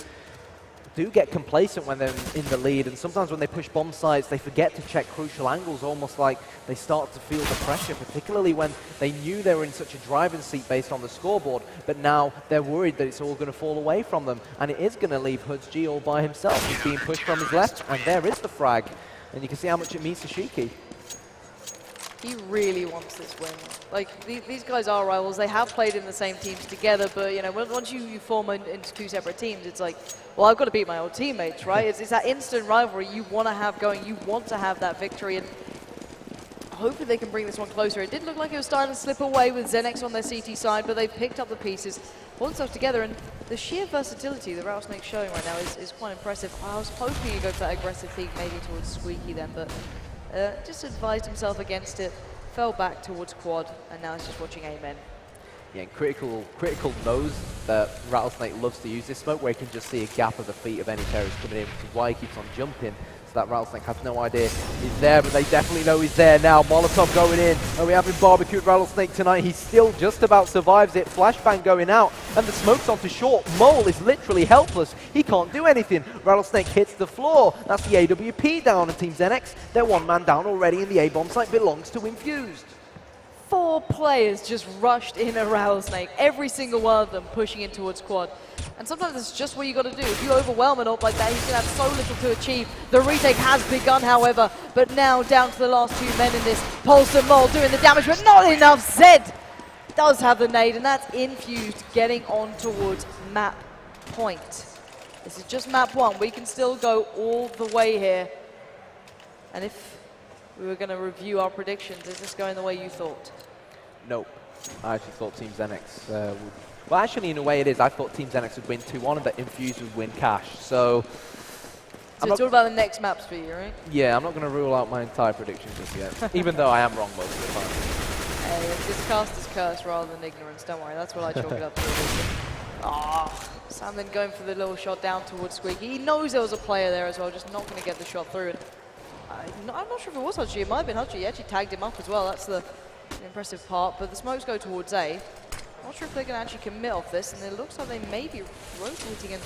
do get complacent when they're in the lead, and sometimes when they push bomb sites, they forget to check crucial angles, almost like they start to feel the pressure, particularly when they knew they were in such a driving seat based on the scoreboard, but now they're worried that it's all going to fall away from them, and it is going to leave Hudsky all by himself. He's being pushed from his left, and there is the frag, and you can see how much it means to Shiki. He really wants this win. Like, these guys are rivals. They have played in the same teams together, but, you know, once you form into 2 separate teams, it's like, well, I've got to beat my old teammates, right? It's that instant rivalry you want to have going. You want to have that victory, and hopefully they can bring this one closer. It did look like it was starting to slip away with XENEX on their CT side, but they've picked up the pieces, pulled themselves together, and the sheer versatility that Rattlesnake's showing right now is quite impressive. I was hoping he'd go for that aggressive peek maybe towards Squeaky then, but just advised himself against it, fell back towards quad, and now he's just watching Amen. Yeah, and Critical knows that Rattlesnake loves to use this smoke where he can just see a gap of the feet of any terrorist coming in, which is why he keeps on jumping. So that Rattlesnake has no idea he's there, but they definitely know he's there now. Molotov going in, and we having barbecued Rattlesnake tonight. He still just about survives it. Flashbang going out, and the smoke's onto short. Mole is literally helpless. He can't do anything. Rattlesnake hits the floor. That's the AWP down, and Team XENEX, they're 1 man down already, and the A-bomb site belongs to Infused. 4 players just rushed in a Rattlesnake, every single one of them pushing in towards quad. And sometimes it's just what you got to do. If you overwhelm an AWP like that, he's going to have so little to achieve. The retake has begun, however, but now down to the last 2 men in this. Pulse and Mole doing the damage, but not enough. Zed does have the nade, and that's Infused getting on towards map point. This is just map 1. We can still go all the way here. And if we were going to review our predictions, is this going the way you thought? Nope. I actually thought Team XENEX would... Well, actually, in a way it is. I thought Team XENEX would win 2-1 and that Infused would win cash. So it's all about the next maps for you, right? Yeah, I'm not going to rule out my entire prediction just yet, even though I am wrong most of the time. Hey, it's caster's curse rather than ignorance. Don't worry, that's what I chalk it up to. Ah, Sam then going for the little shot down towards Squeaky. He knows there was a player there as well, just not going to get the shot through. And I'm not sure if it was Hudsky. It might have been Hudsky. He actually tagged him up as well. That's the impressive part. But the smokes go towards A. Not sure if they can actually commit off this, and it looks like they may be rotating, and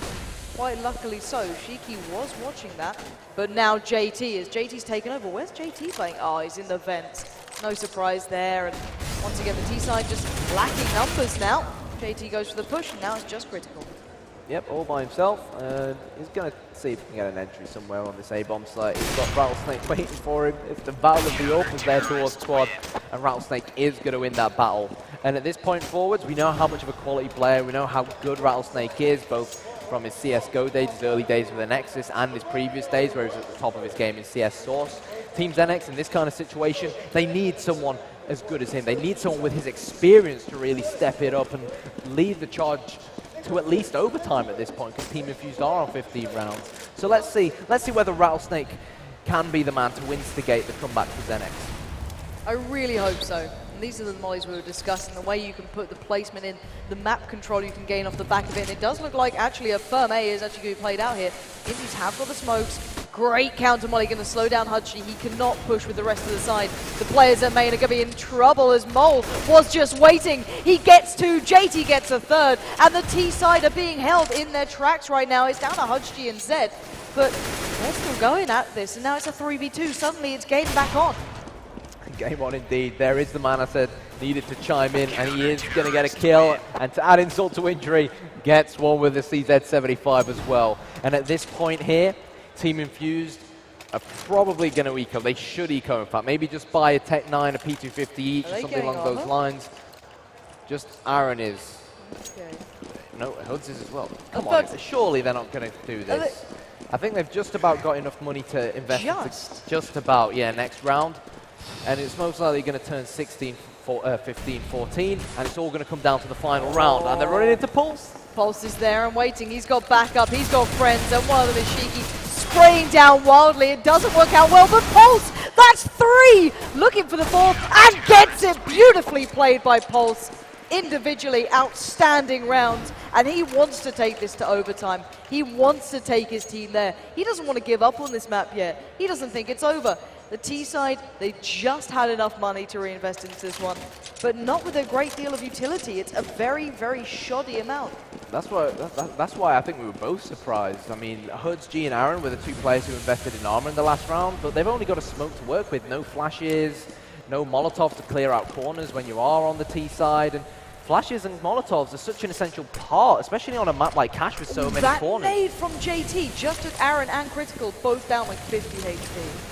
quite luckily so. Shiki was watching that, but now JT's taken over. Where's JT playing? Oh, he's in the vents. No surprise there, and once again the T side just lacking numbers now. JT goes for the push, and now it's just Critical. Yep, all by himself, and he's going to see if he can get an entry somewhere on this A-bomb site. He's got Rattlesnake waiting for him. If the Battle of the AWP is there towards Quad, and Rattlesnake is going to win that battle. And at this point forwards, we know how much of a quality player, we know how good Rattlesnake is, both from his CSGO days, his early days with the Nexus, and his previous days where he was at the top of his game in CS Source. Team XENEX in this kind of situation, they need someone as good as him. They need someone with his experience to really step it up and lead the charge to at least overtime at this point, because Team Infused are on 15 rounds. So let's see whether Rattlesnake can be the man to instigate the comeback for XENEX. I really hope so. And these are the mollies we were discussing, the way you can put the placement in, the map control you can gain off the back of it. And it does look like actually a firm A is actually going to be played out here. Indies have got the smokes. Great counter molly, going to slow down Hudgy. He cannot push with the rest of the side. The players at main are going to be in trouble as Mole was just waiting. He gets two, JT gets a third, and the T side are being held in their tracks right now. It's down to Hudgy and Zed, but they're still going at this, and now it's a 3v2. Suddenly it's game back on. Game on indeed. There is the man I said needed to chime in, and he is going to get a kill. And to add insult to injury, gets one with the CZ75 as well. And at this point here, Team Infused are probably going to eco. They should eco, in fact. Maybe just buy a Tech 9, a P250 each, or something along those lines. Just Aaron is. Okay. No, Hoods is as well. Come on, surely they're not going to do this. I think they've just about got enough money to invest. Just about, yeah, next round. And it's most likely going to turn 16, 15, 14, and it's all going to come down to the final round. And they're running into Pulse. Pulse is there and waiting. He's got backup, he's got friends, and one of them is Shiki spraying down wildly. It doesn't work out well, but Pulse, that's three! Looking for the fourth, and gets it! Beautifully played by Pulse. Individually, outstanding rounds, and he wants to take this to overtime. He wants to take his team there. He doesn't want to give up on this map yet. He doesn't think it's over. The T side, they just had enough money to reinvest into this one, but not with a great deal of utility. It's a very, very shoddy amount. That's why I think we were both surprised. I mean, Hoods, G, and Aaron were the two players who invested in armor in the last round, but they've only got a smoke to work with. No flashes, no Molotovs to clear out corners when you are on the T side. And flashes and Molotovs are such an essential part, especially on a map like Cash with so many corners. That nade from JT just took Aaron and Critical both down like 50 HP.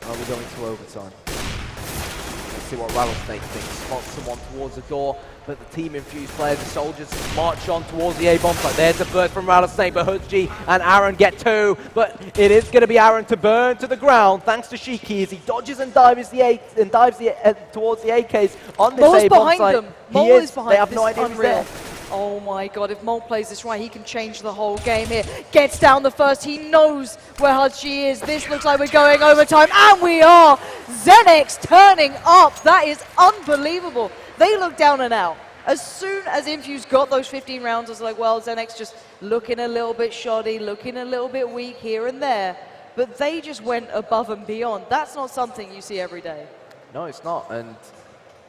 Are we going to overtime? Let's see what Rattlesnake thinks. Spots someone towards the door, but the Team Infused players, the soldiers, march on towards the A-bomb site. There's a burst from Rattlesnake, but Hoods, G, and Aaron get two. But it is going to be Aaron to burn to the ground, thanks to Shiki, as he dodges and dives towards the AKs on this A-bomb site. Mole is behind them. They have no idea he's there. Oh my god, if Mole plays this right, he can change the whole game here. Gets down the first, he knows where Hudgy is. This looks like we're going overtime, and we are! XENEX turning up, that is unbelievable. They look down and out. As soon as Infused got those 15 rounds, I was like, well, XENEX just looking a little bit shoddy, looking a little bit weak here and there. But they just went above and beyond. That's not something you see every day. No, it's not, and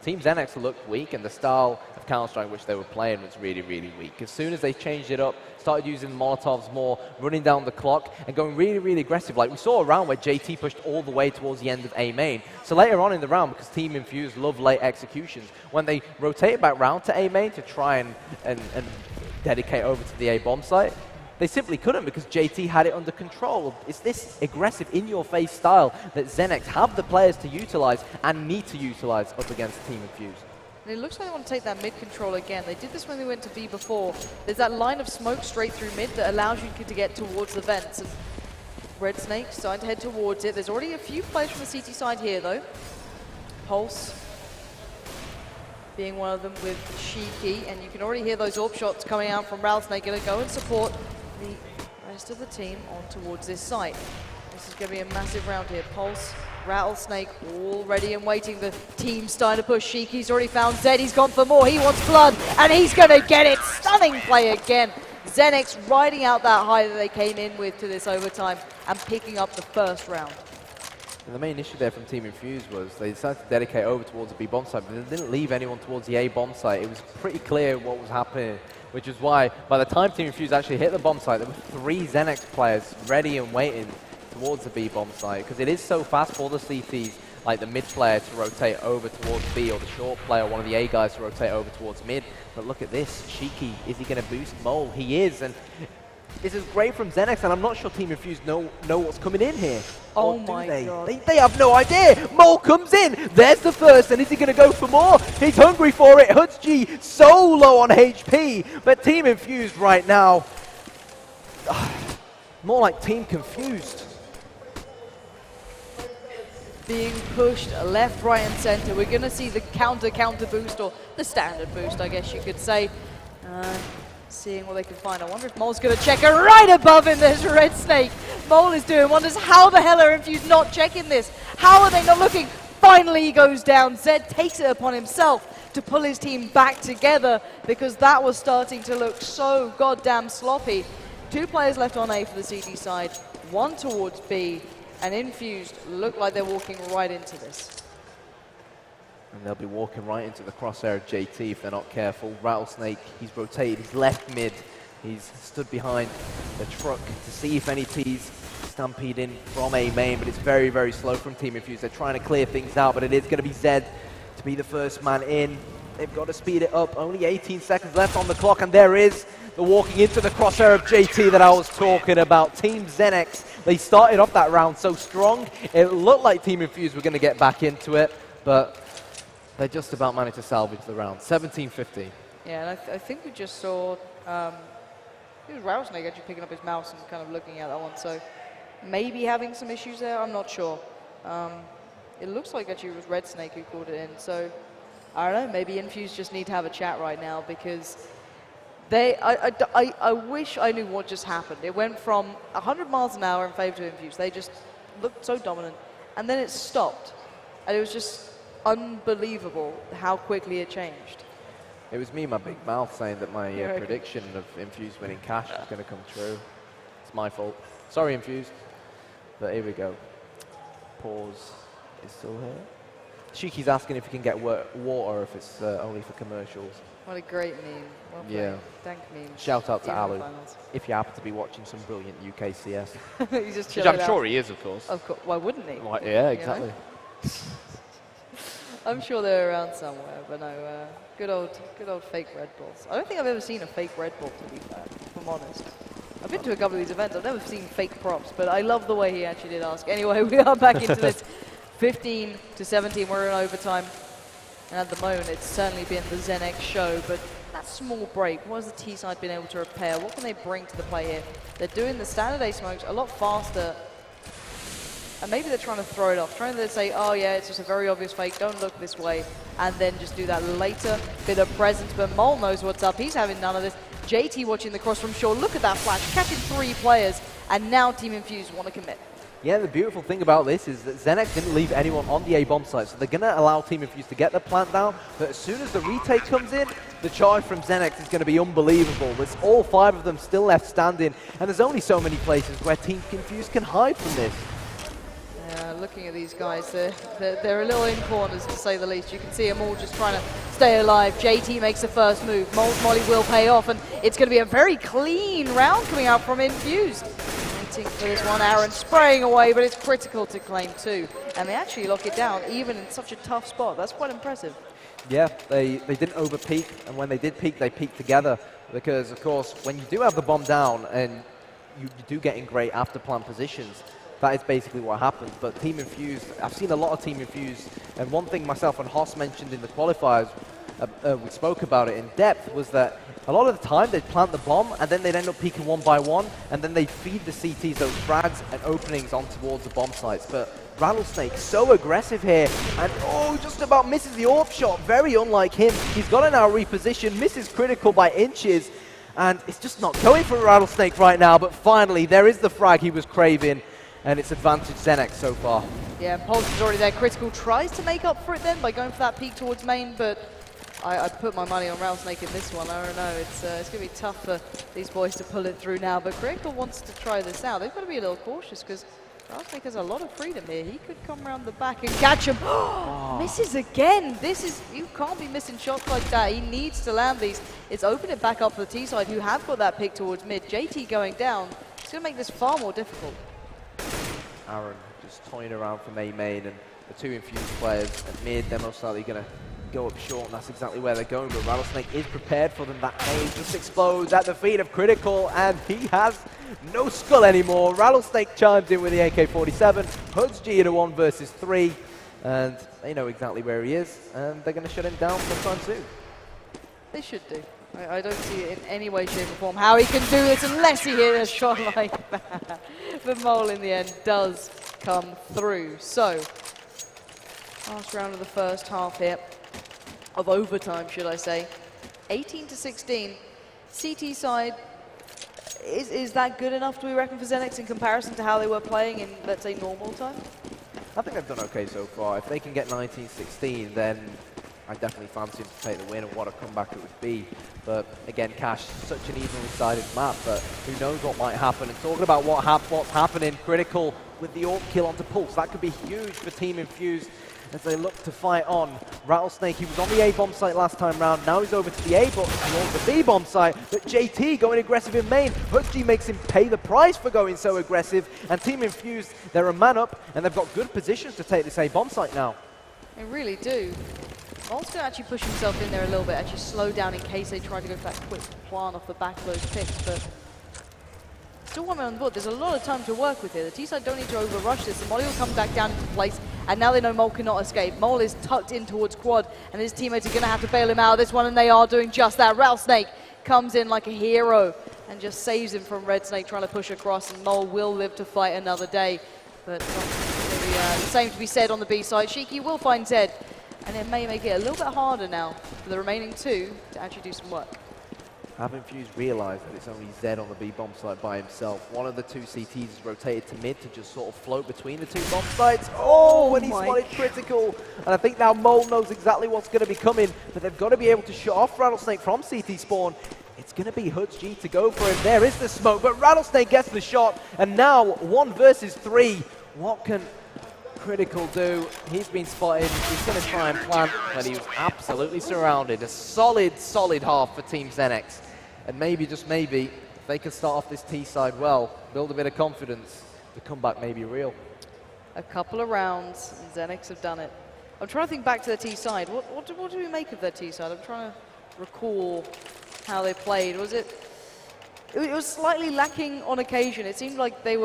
Team XENEX looked weak, and the style of Counter-Strike which they were playing was really, really weak. As soon as they changed it up, started using Molotovs more, running down the clock, and going really, really aggressive. Like, we saw a round where JT pushed all the way towards the end of A main. So later on in the round, because Team Infused love late executions, when they rotated back round to A main to try and dedicate over to the A bomb site, they simply couldn't because JT had it under control. It's this aggressive, in-your-face style that XENEX have the players to utilize and need to utilize up against Team Infused. And it looks like they want to take that mid control again. They did this when they went to B before. There's that line of smoke straight through mid that allows you to get towards the vents. And Red Snake starting to head towards it. There's already a few players from the CT side here, though. Pulse being one of them with Shiki, and you can already hear those AWP shots coming out from Rattlesnake. Going to go and support the rest of the team on towards this site. This is going to be a massive round here. Pulse, Rattlesnake, all ready and waiting. The team's starting to push. Shiki's already found Zed. He's gone for more. He wants blood, and he's going to get it. Stunning play again. XENEX riding out that high that they came in with to this overtime and picking up the first round. And the main issue there from Team Infused was they decided to dedicate over towards the B bomb site, but they didn't leave anyone towards the A bomb site. It was pretty clear what was happening, which is why by the time Team Infused actually hit the bomb site, there were 3 XENEX players ready and waiting towards the B bomb site, because it is so fast for the CTs like the mid player to rotate over towards B, or the short player, one of the A guys to rotate over towards mid. But look at this, Shiki, is he going to boost Mole? He is, and this is great from XENEX, and I'm not sure Team Infused know what's coming in here. Oh Or do my they? God. They have no idea. Mole comes in. There's the first, and is he going to go for more? He's hungry for it. HUDG so low on HP, but Team Infused right now, more like Team Confused. Being pushed left, right, and center. We're going to see the counter boost, or the standard boost, I guess you could say. Seeing what they can find. I wonder if Mole's going to check it right above him. There's Red Snake. Mole is doing wonders. How the hell are Infused not checking this? How are they not looking? Finally, he goes down. Zed takes it upon himself to pull his team back together, because that was starting to look so goddamn sloppy. 2 players left on A for the CD side, 1 towards B, and Infused look like they're walking right into this. And they'll be walking right into the crosshair of JT if they're not careful. Rattlesnake, he's rotated, he's left mid. He's stood behind the truck to see if any T's stampede in from A main, but it's very, very slow from Team Infused. They're trying to clear things out, but it is going to be Zed to be the first man in. They've got to speed it up. Only 18 seconds left on the clock, and there is the walking into the crosshair of JT that I was talking about. Team XENEX, they started off that round so strong. It looked like Team Infused were going to get back into it, but they just about managed to salvage the round. 17-15. Yeah, and I think we just saw, it was Rattlesnake actually picking up his mouse and kind of looking at that one, so maybe having some issues there, I'm not sure. It looks like actually it was Red Snake who called it in, so I don't know, maybe Infused just need to have a chat right now, because I wish I knew what just happened. It went from 100 miles an hour in favor to Infused. They just looked so dominant, and then it stopped, and it was just unbelievable how quickly it changed. It was me, my big mouth, saying that my prediction of Infused winning cash is going to come true. It's my fault. Sorry, Infused. But here we go. Pause is still here. Shiki's asking if he can get water, if it's only for commercials. What a great meme. Well played. Yeah. Thank meme. Shout out to Even Alu, finals. if you happen to be watching some brilliant UK CS. He's just Which chilling I'm sure out. he is, of course. Of course. Why wouldn't he? Like, yeah, exactly. I'm sure they're around somewhere, but no, good old fake Red Bulls. I don't think I've ever seen a fake Red Bull, to be fair, if I'm honest. I've been to a couple of these events, I've never seen fake props, but I love the way he actually did ask. Anyway, we are back into this 15-17, we're in overtime. And at the moment, it's certainly been the XENEX show, but that small break, what has the T side been able to repair? What can they bring to the play here? They're doing the standard A smokes a lot faster, and maybe they're trying to throw it off, trying to say, oh yeah, it's just a very obvious fake, don't look this way, and then just do that later bit of presence. But Mole knows what's up, he's having none of this. JT watching the cross from shore, look at that flash, catching 3 players, and now Team Infused want to commit. Yeah, the beautiful thing about this is that XENEX didn't leave anyone on the A bomb site, so they're going to allow Team Infused to get the plant down, but as soon as the retake comes in, the charge from XENEX is going to be unbelievable. There's all 5 of them still left standing, and there's only so many places where Team Infused can hide from this. Yeah, looking at these guys, they're a little in corners, to say the least. You can see them all just trying to stay alive. JT makes the first move. Mole's Molly will pay off, and it's going to be a very clean round coming out from Infused. Waiting for this one, Aaron spraying away, but it's critical to claim 2. And they actually lock it down, even in such a tough spot. That's quite impressive. Yeah, they didn't over-peak, and when they did peak, they peaked together. Because, of course, when you do have the bomb down, and you do get in great after-plant positions, that is basically what happens. But Team Infused, I've seen a lot of Team Infused, and one thing myself and Hoss mentioned in the qualifiers, we spoke about it in depth, was that a lot of the time they'd plant the bomb and then they'd end up peeking one by one, and then they'd feed the CTs those frags and openings on towards the bomb sites. But Rattlesnake so aggressive here, and just about misses the AWP shot, very unlike him. He's got to now reposition, misses critical by inches, and it's just not going for Rattlesnake right now. But finally, there is the frag he was craving, and it's advantage XENEX so far. Yeah, Pulse is already there. Critical tries to make up for it then by going for that peek towards main, but I put my money on Rattlesnake in this one. I don't know, it's going to be tough for these boys to pull it through now, but Critical wants to try this out. They've got to be a little cautious, because Rattlesnake has a lot of freedom here. He could come around the back and catch him. Misses again. You can't be missing shots like that. He needs to land these. It's opened it back up for the T side, who have got that pick towards mid. JT going down. It's going to make this far more difficult. Aaron just toying around from A main, and the two Infused players at mid. They're most likely going to go up short, and that's exactly where they're going. But Rattlesnake is prepared for them. That nade just explodes at the feet of Critical, and he has no skull anymore. Rattlesnake chimes in with the AK-47. Huds G in a 1 versus 3, and they know exactly where he is, and they're going to shut him down sometime soon. They should do. I don't see it in any way, shape, or form how he can do this unless he hits a shot like that. But Mole in the end does come through. So, last round of the first half here, of overtime, should I say. 18-16. CT side, is that good enough, do we reckon, for XENEX in comparison to how they were playing in, let's say, normal time? I think they've done okay so far. If they can get 19-16, then I definitely fancy him to take the win, and what a comeback it would be. But again, Cash, such an evenly sided map, but who knows what might happen. And talking about what's happening, Critical with the AWP kill onto Pulse. That could be huge for Team Infused as they look to fight on. Rattlesnake, he was on the A-bomb site last time round. Now he's over to the the B-bomb site. But JT going aggressive in main. Hudgy makes him pay the price for going so aggressive. And Team Infused, they're a man up, and they've got good positions to take this A-bomb site now. They really do. Mole's going to actually push himself in there a little bit, actually slow down in case they try to go for that quick plan off the back of those picks, but still one man on the board. There's a lot of time to work with here. The T-side don't need to over-rush this. The Molly will come back down into place, and now they know Mole cannot escape. Mole is tucked in towards quad, and his teammates are going to have to bail him out of this one, and they are doing just that. Rattlesnake comes in like a hero and just saves him from Red Snake trying to push across, and Mole will live to fight another day. But the same to be said on the B side. Shiki will find Zed, and it may make it a little bit harder now for the remaining two to actually do some work. Have Infused realised that it's only Zed on the B bomb site by himself. One of the two CTs is rotated to mid to just sort of float between the two bomb sites. Oh, and he spotted Critical. And I think now Mole knows exactly what's going to be coming, but they've got to be able to shut off Rattlesnake from CT spawn. It's going to be Huds G to go for it. There is the smoke, but Rattlesnake gets the shot, and now 1 versus 3. What can Critical do? He's been spotted. He's going to try and plant, but he was absolutely surrounded. A solid half for Team XENEX. And maybe, just maybe, if they can start off this T side well, build a bit of confidence, the comeback may be real. A couple of rounds, and XENEX have done it. I'm trying to think back to the T side. What do we make of their T side? I'm trying to recall how they played. It was slightly lacking on occasion. It seemed like they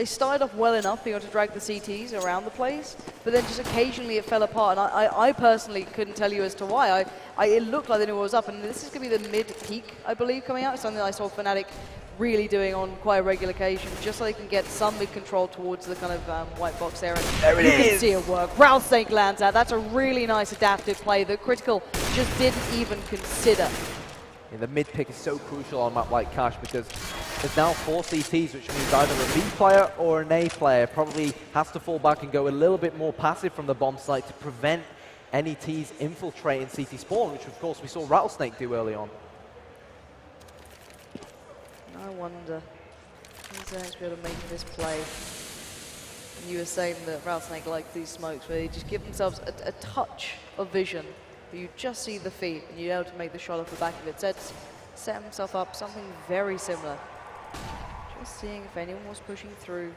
started off well enough being able to drag the CTs around the place, but then just occasionally it fell apart, and I personally couldn't tell you as to why. It looked like they knew what was up, and this is going to be the mid-peak, I believe, coming out. It's something I saw Fnatic really doing on quite a regular occasion, just so they can get some mid-control towards the kind of white box there. And there it is! You can see it work. Rattlesnake lands that. That's a really nice adaptive play that Critical just didn't even consider. Yeah, the mid pick is so crucial on a map like Cash because there's now 4 CTs, which means either a B player or an A player probably has to fall back and go a little bit more passive from the bomb site to prevent any Ts infiltrating CT spawn, which of course we saw Rattlesnake do early on. I wonder, who's going to be able to make this play? And you were saying that Rattlesnake likes these smokes where they just give themselves a touch of vision. You just see the feet, and you're able to make the shot off the back of it. Zed's set himself up something very similar. Just seeing if anyone was pushing through.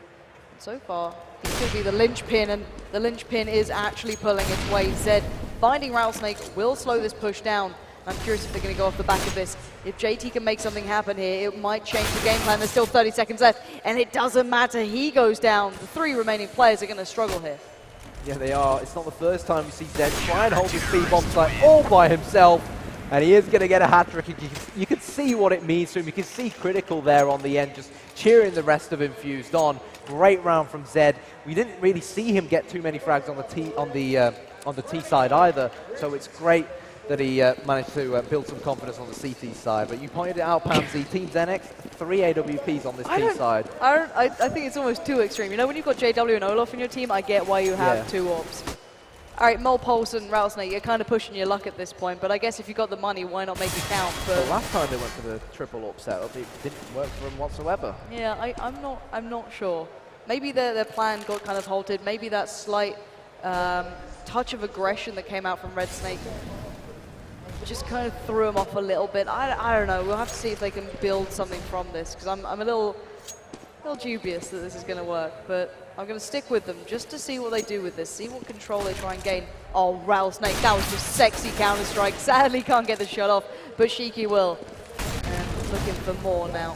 And so far, he's going to be the linchpin, and the linchpin is actually pulling its weight. Zed finding Rattlesnake will slow this push down. I'm curious if they're going to go off the back of this. If JT can make something happen here, it might change the game plan. There's still 30 seconds left, and it doesn't matter. He goes down. The 3 remaining players are going to struggle here. Yeah, they are. It's not the first time we see Zed try and hold his B-bomb site all by himself. And he is going to get a hat-trick. You can see what it means to him. You can see Critical there on the end, just cheering the rest of Infused on. Great round from Zed. We didn't really see him get too many frags on the T side either. So it's great that he managed to build some confidence on the CT side. But you pointed it out, Pansy, Team XENEX, 3 AWPs on this T side. I think it's almost too extreme. You know, when you've got JW and Olaf in your team, I get why you have 2 AWPs. All right, Mole, Pulse, and Rattlesnake, you're kind of pushing your luck at this point, but I guess if you got the money, why not make it count? But the last time they went for the triple AWP setup, it didn't work for them whatsoever. Yeah, I'm not sure. Maybe their plan got kind of halted. Maybe that slight touch of aggression that came out from Red Snake just kind of threw him off a little bit. I don't know. We'll have to see if they can build something from this, because I'm a little dubious that this is going to work. But I'm going to stick with them just to see what they do with this, see what control they try and gain. Oh, Rattlesnake, that was just sexy counter-strike. Sadly can't get the shot off, but Shiki will. And looking for more now.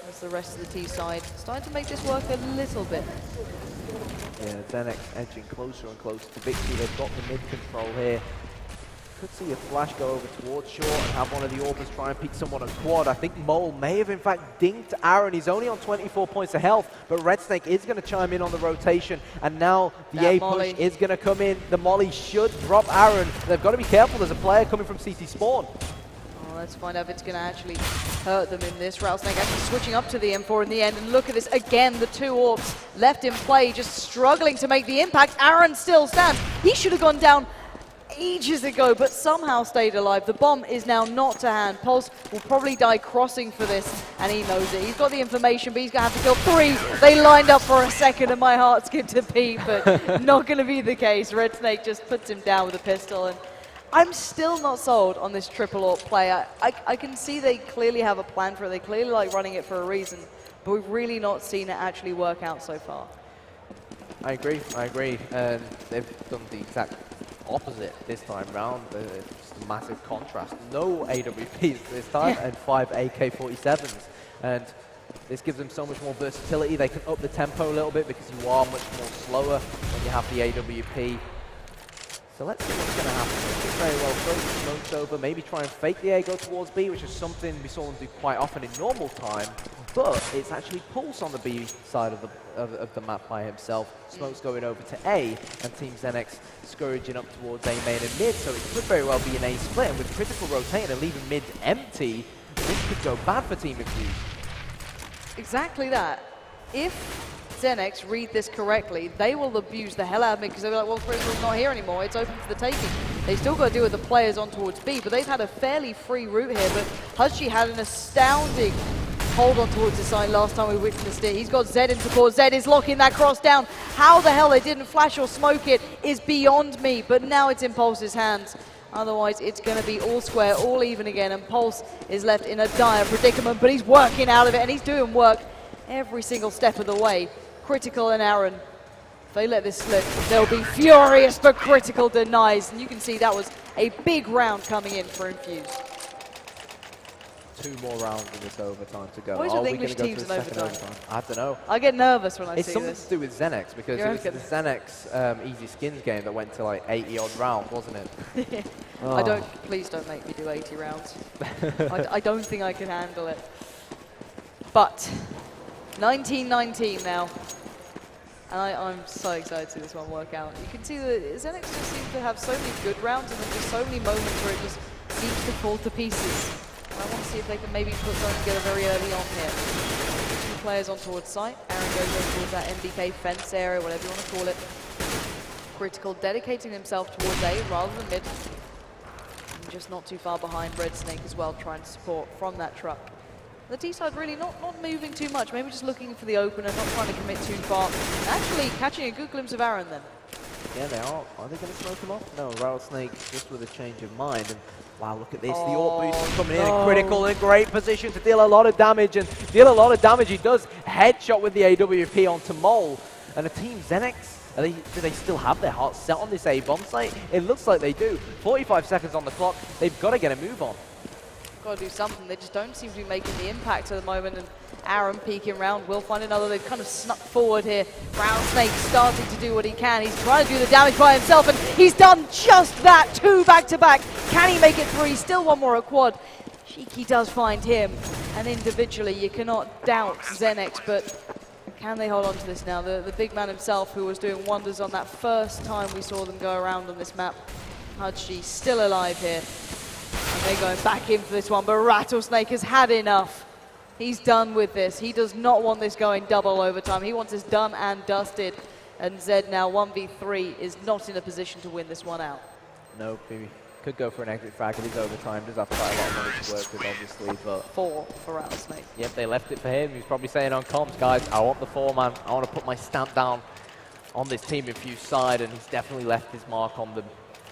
As the rest of the T side starting to make this work a little bit. Yeah, XENEX edging closer and closer to victory. They've got the mid control here. Could see a flash go over towards short and have one of the Orbers try and peek someone on quad. I think Mole may have in fact dinked Aaron. He's only on 24 points of health, but Red Snake is going to chime in on the rotation. And now the A push is going to come in. The Molly should drop Aaron. They've got to be careful. There's a player coming from CT spawn. Let's find out if it's going to actually hurt them in this. Rattlesnake actually switching up to the M4 in the end. And look at this again, the 2 orbs left in play, just struggling to make the impact. Aaron still stands. He should have gone down ages ago, but somehow stayed alive. The bomb is now not to hand. Pulse will probably die crossing for this, and he knows it. He's got the information, but he's going to have to kill 3. They lined up for a second, and my heart skipped a beat, but not going to be the case. Red Snake just puts him down with a pistol, and I'm still not sold on this triple AWP play. I can see they clearly have a plan for it. They clearly like running it for a reason, but we've really not seen it actually work out so far. I agree. And they've done the exact opposite this time round. It's a massive contrast. No AWPs this time and 5 AK-47s. And this gives them so much more versatility. They can up the tempo a little bit because you are much more slower when you have the AWP. So let's see what's going to happen. They could very well throw the smokes over, maybe try and fake the A, go towards B, which is something we saw them do quite often in normal time. But it's actually Pulse on the B side of the map by himself. Smokes going over to A, and Team XENEX scourging up towards A main and mid. So it could very well be an A split, and with critical rotating and leaving mid empty, this could go bad for Team Infused. Exactly that. If XENEX read this correctly, they will abuse the hell out of me because they'll be like, well, Critical not here anymore, it's open for the taking. They still got to deal with the players on towards B, but they've had a fairly free route here, but Hudgy had an astounding hold on towards the side last time we witnessed it. He's got Zed in support. Zed is locking that cross down. How the hell they didn't flash or smoke it is beyond me, but now it's in Pulse's hands. Otherwise, it's going to be all square, all even again, and Pulse is left in a dire predicament, but he's working out of it, and he's doing work every single step of the way. Critical and Aaron, if they let this slip, they'll be furious, but Critical denies. And you can see that was a big round coming in for Infused. 2 more rounds in this overtime to go. What is with English teams in overtime? I don't know. I get nervous when I see this. It's something to do with XENEX, because it was the XENEX Easy Skins game that went to like 80 odd rounds, wasn't it? Oh. Please don't make me do 80 rounds. I don't think I can handle it. But 19-19 now. And I'm so excited to see this one work out. You can see that XENEX just seems to have so many good rounds and then just so many moments where it just seems to fall to pieces. And I want to see if they can maybe put something together very early on here. 2 players on towards site. Aaron goes over towards that MBK fence area, whatever you want to call it. Critical dedicating himself towards A rather than mid. And just not too far behind Red Snake as well, trying to support from that truck. The T side really not moving too much, maybe just looking for the opener, not trying to commit too far. Actually catching a good glimpse of Aaron then. Yeah, they are. Are they going to smoke him off? No, Rattlesnake just with a change of mind. And wow, look at this. The AWP boost coming in. Critical in a great position to deal a lot of damage. And deal a lot of damage. He does headshot with the AWP onto Mole. And the Team XENEX, do they still have their hearts set on this A bomb site? It looks like they do. 45 seconds on the clock. They've got to get a move on. Got to do something. They just don't seem to be making the impact at the moment, and Aaron peeking round will find another. They've kind of snuck forward here. Rattlesnake starting to do what he can. He's trying to do the damage by himself, and he's done just that. 2 back-to-back. Can he make it 3? Still one more at quad. Shiki does find him, and individually you cannot doubt XENEX, but can they hold on to this now? The big man himself, who was doing wonders on that first time we saw them go around on this map. Hudgy still alive here. And they're going back in for this one, but Rattlesnake has had enough. He's done with this. He does not want this going double overtime. He wants this done and dusted. And Zed now 1v3 is not in a position to win this one out. No, maybe could go for an exit frag. It is overtime. Does have quite a lot of money to work with, obviously, but 4 for Rattlesnake. Yep, they left it for him. He's probably saying on comms, guys, I want the 4, man. I want to put my stamp down on this Team Infused side, and he's definitely left his mark on them.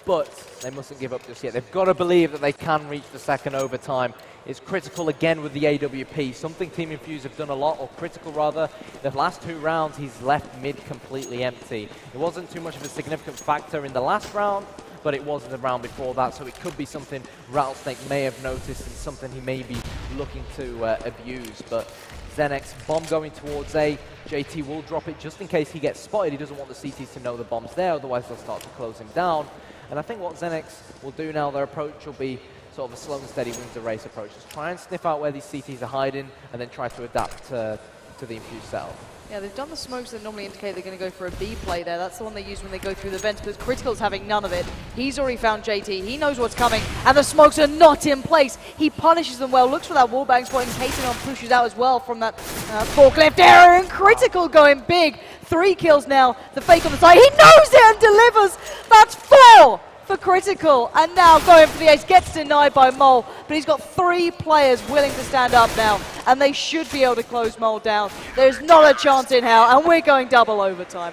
But they mustn't give up just yet. They've got to believe that they can reach the second overtime is Critical again with the AWP. Something Team Infused have done a lot, or Critical rather. The last 2 rounds, he's left mid completely empty. It wasn't too much of a significant factor in the last round, but it was in the round before that, so it could be something Rattlesnake may have noticed and something he may be looking to abuse. But XENEX, bomb going towards A. JT will drop it just in case he gets spotted. He doesn't want the CTs to know the bomb's there, otherwise they'll start to close him down. And I think what XENEX will do now, their approach will be sort of a slow and steady wins the race approach. Just try and sniff out where these CTs are hiding, and then try to adapt to the Infused setup. Yeah, they've done the smokes that normally indicate they're going to go for a B play there. That's the one they use when they go through the vents, but Critical's having none of it. He's already found JT. He knows what's coming, and the smokes are not in place. He punishes them well, looks for that wallbang spot, and Katenon pushes out as well from that forklift error, and Critical going big. 3 kills now. The fake on the side. He knows it and delivers. That's 4 for Critical, and now going for the ace, gets denied by Mole, but he's got 3 players willing to stand up now, and they should be able to close Mole down. There's not a chance in hell, and we're going double overtime.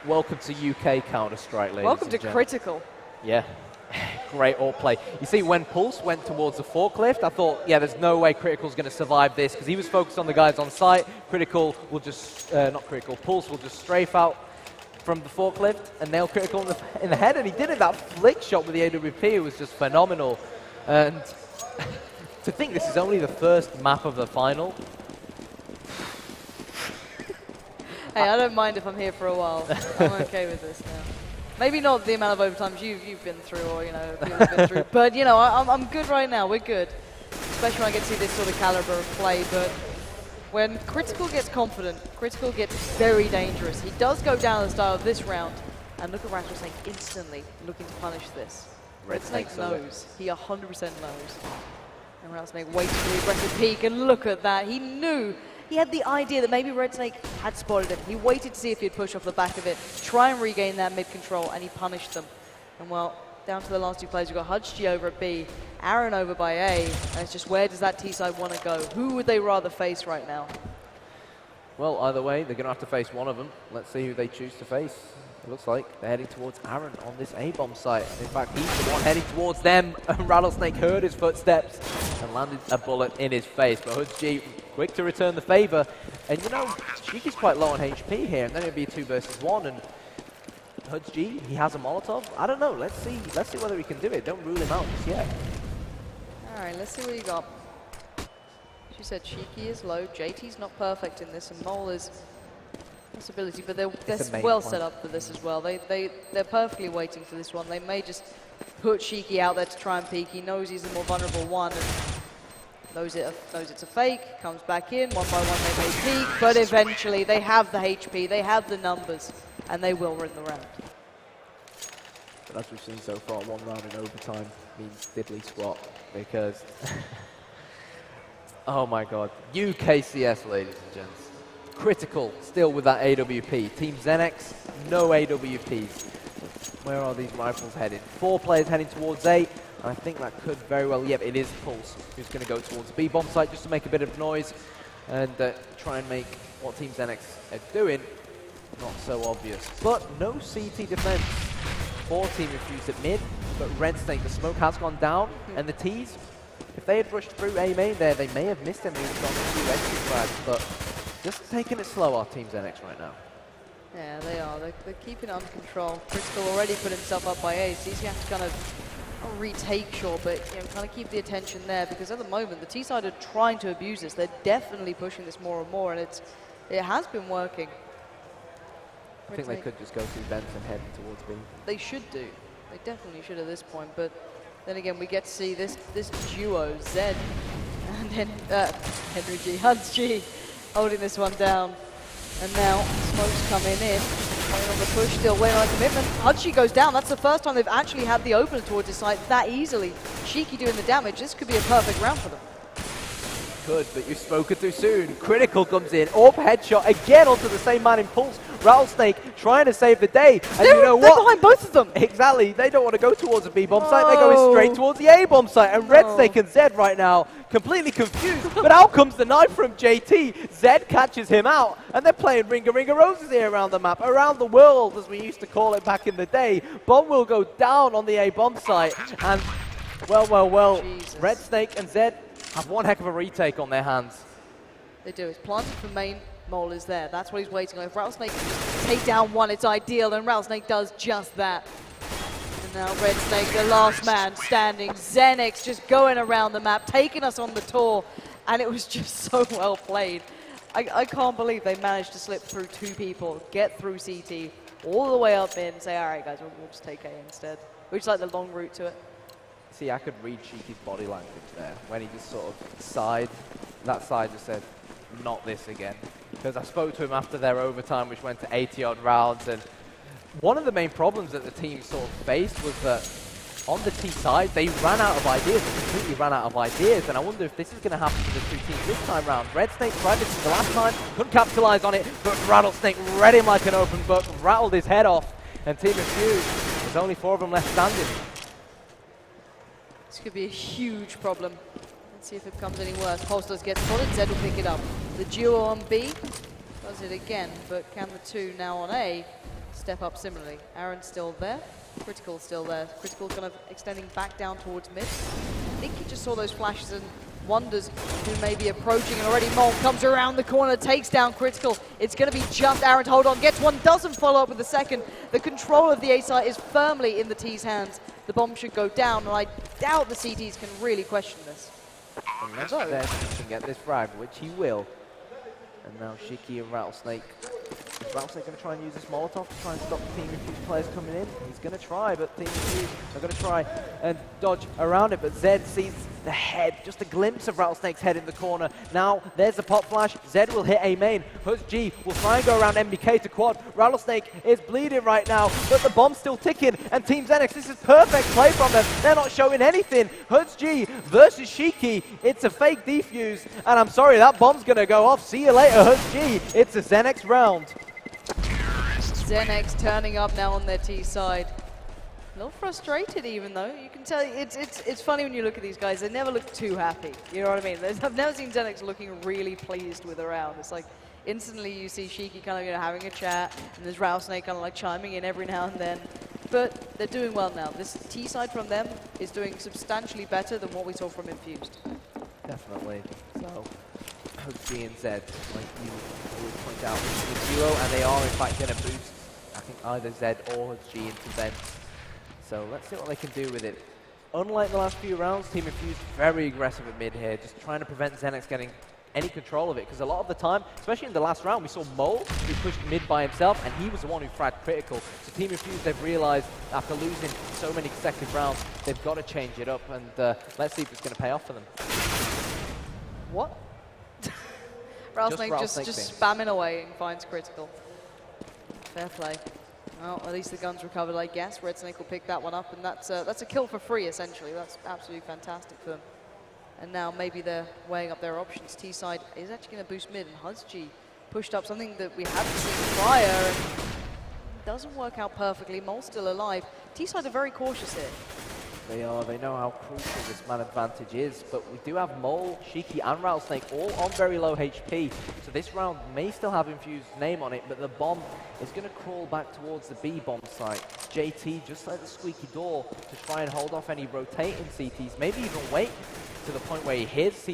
Welcome to UK Counter-Strike, ladies Welcome and to gentlemen. Critical. Yeah, great all play. You see, when Pulse went towards the forklift, I thought, yeah, there's no way Critical's going to survive this, because he was focused on the guys on site. Critical will just, not Critical, Pulse will just strafe out from the forklift and nail Critical in the head, and he did it. That flick shot with the AWP was just phenomenal. And to think this is only the first map of the final. Hey, I don't mind if I'm here for a while. I'm okay with this now. Maybe not the amount of overtimes you've been through, or people have been through, but I'm good right now. We're good, especially when I get to see this sort of caliber of play. But when Critical gets confident, Critical gets very dangerous. He does go down at the start of this round, and look at Rattlesnake instantly looking to punish this. Red Snake knows. He 100% knows. And Rattlesnake waits for the aggressive peek, and look at that. He knew. He had the idea that maybe Red Snake had spotted him. He waited to see if he'd push off the back of it, try and regain that mid-control, and he punished them. And well, down to the last 2 players. We've got Hudgy over at B, Aaron over by A, and it's just where does that T-side want to go? Who would they rather face right now? Well, either way, they're going to have to face one of them. Let's see who they choose to face. It looks like they're heading towards Aaron on this A-bomb site. In fact, he's the one heading towards them. Rattlesnake heard his footsteps and landed a bullet in his face. But Hudgy, quick to return the favor. And Shiki's quite low on HP here, and then it'll be a 2 versus 1. And Hudgy, he has a Molotov. I don't know. Let's see whether he can do it. Don't rule him out just yet. All right, let's see what you got. She said Shiki is low. JT's not perfect in this, and Mole is possibility, but they're well set up for this as well. They're perfectly waiting for this one. They may just put Shiki out there to try and peek. He knows he's the more vulnerable one, and knows it's a fake. Comes back in 1 by 1. They may peek, but eventually they have the HP, they have the numbers, and they will win the round. But as we've seen so far, 1 round in overtime means diddly squat, because oh my god, UKCS, ladies and gents. Critical still with that AWP. Team XENEX, no AWPs. Where are these rifles headed? 4 players heading towards A, and I think that could very well, yep, it is Pulse who's going to go towards B bomb site just to make a bit of noise and try and make what Team XENEX are doing not so obvious. But no CT defense for Team Infused at mid, but Red Snake, the smoke has gone down, and the T's, if they had rushed through A main there, they may have missed him. He was on the 2 exit flags, but just taking it slow, our Team XENEX right now. Yeah, they are. They're keeping it under control. Critical already put himself up by A, so he's going to have to kind of not retake short, but kind of keep the attention there, because at the moment the T-side are trying to abuse this. They're definitely pushing this more and more, and it has been working. I think they could just go through vents and head towards B. They should do. They definitely should at this point, but then again, we get to see this duo, Zed and then Henry G, Hans G, holding this one down. And now smoke's coming in, waiting on the push, still waiting on a commitment. Hudgy goes down. That's the first time they've actually had the opener towards his side that easily. Shiki doing the damage. This could be a perfect round for them. Could, but you've spoken too soon. Critical comes in, AWP headshot again onto the same man in Pulse. Rattlesnake trying to save the day. And you know what? They're behind both of them. Exactly. They don't want to go towards a B-bomb site. They're going straight towards the A-bomb site. And Red Snake and Zed right now completely confused. But out comes the knife from JT. Zed catches him out. And they're playing Ringa Ringa Roses here around the map. Around the world, as we used to call it back in the day. Bomb will go down on the A-bomb site. And Well, well, well. Jesus. Red Snake and Zed have one heck of a retake on their hands. They do. It's planted for main. Mole is there. That's what he's waiting on. If Rattlesnake can take down one, it's ideal, and Rattlesnake does just that. And now Red Snake, the last man standing. XENEX just going around the map, taking us on the tour, and it was just so well played. I can't believe they managed to slip through two people, get through CT, all the way up in, and say, all right, guys, we'll just take A instead. We just like the long route to it. See, I could read Shiki's body language there when he just sort of sighed. That side just said, not this again. Because I spoke to him after their overtime, which went to 80-odd rounds, and one of the main problems that the team sort of faced was that on the T side, they ran out of ideas, they completely ran out of ideas, and I wonder if this is going to happen to the two teams this time round. Red Snake tried this the last time, couldn't capitalize on it, but Rattlesnake read him like an open book, rattled his head off, and Team Infused, there's only 4 of them left standing. This could be a huge problem. Let's see if it becomes any worse. Pulse does get spotted, Zed will pick it up. The duo on B does it again, but can the two now on A step up similarly? Aaron's still there, Critical's still there. Critical kind of extending back down towards mid. I think he just saw those flashes and wonders who may be approaching, and already Mole comes around the corner, takes down Critical. It's going to be just Aaron to hold on, gets one, doesn't follow up with the second. The control of the A site is firmly in the T's hands. The bomb should go down, and I doubt the CTs can really question this. Unless Zed can get this frag, which he will. And now Shiki and Rattlesnake. Is Rattlesnake going to try and use this Molotov to try and stop the Team Infused players coming in? He's going to try, but Team Infused are going to try and dodge around it. But Zed sees the head, just a glimpse of Rattlesnake's head in the corner. Now there's the pop flash. Zed will hit A main. G will try and go around MBK to quad. Rattlesnake is bleeding right now, but the bomb's still ticking. And Team XENEX, this is perfect play from them. They're not showing anything. G versus Shiki. It's a fake defuse, and I'm sorry, that bomb's going to go off. See you later, G. It's a XENEX round. XENEX turning up now on their T side. A little frustrated even though. You can tell it's funny when you look at these guys, they never look too happy. You know what I mean? I've never seen XENEX looking really pleased with a round. It's like instantly you see Shiki kind of having a chat, and there's Rattlesnake kind of like chiming in every now and then. But they're doing well now. This T side from them is doing substantially better than what we saw from Infused. Definitely. So G and Zed, like you always point out, the duo, and they are in fact going to boost, I think, either Zed or G into vents. So let's see what they can do with it. Unlike the last few rounds, Team Infused very aggressive at mid here, just trying to prevent XENEX getting any control of it, because a lot of the time, especially in the last round, we saw Mole who pushed mid by himself, and he was the one who fragged Critical. So Team Infused, they've realized after losing so many consecutive rounds, they've got to change it up, and let's see if it's going to pay off for them. What? Rattlesnake just spamming away and finds Critical. Fair play. Well, at least the gun's recovered, I guess. Red Snake will pick that one up, and that's a kill for free, essentially. That's absolutely fantastic for them. And now maybe they're weighing up their options. T-side is actually going to boost mid, and G pushed up something that we haven't seen prior, and doesn't work out perfectly. Mole's still alive. T-side are very cautious here. They are. They know how crucial this man advantage is, but we do have Mole, Shiki, and Rattlesnake all on very low HP, so this round may still have Infused name on it, but the bomb is going to crawl back towards the B bomb site. JT, just like the squeaky door, to try and hold off any rotating CTs, maybe even wait to the point where he hears CT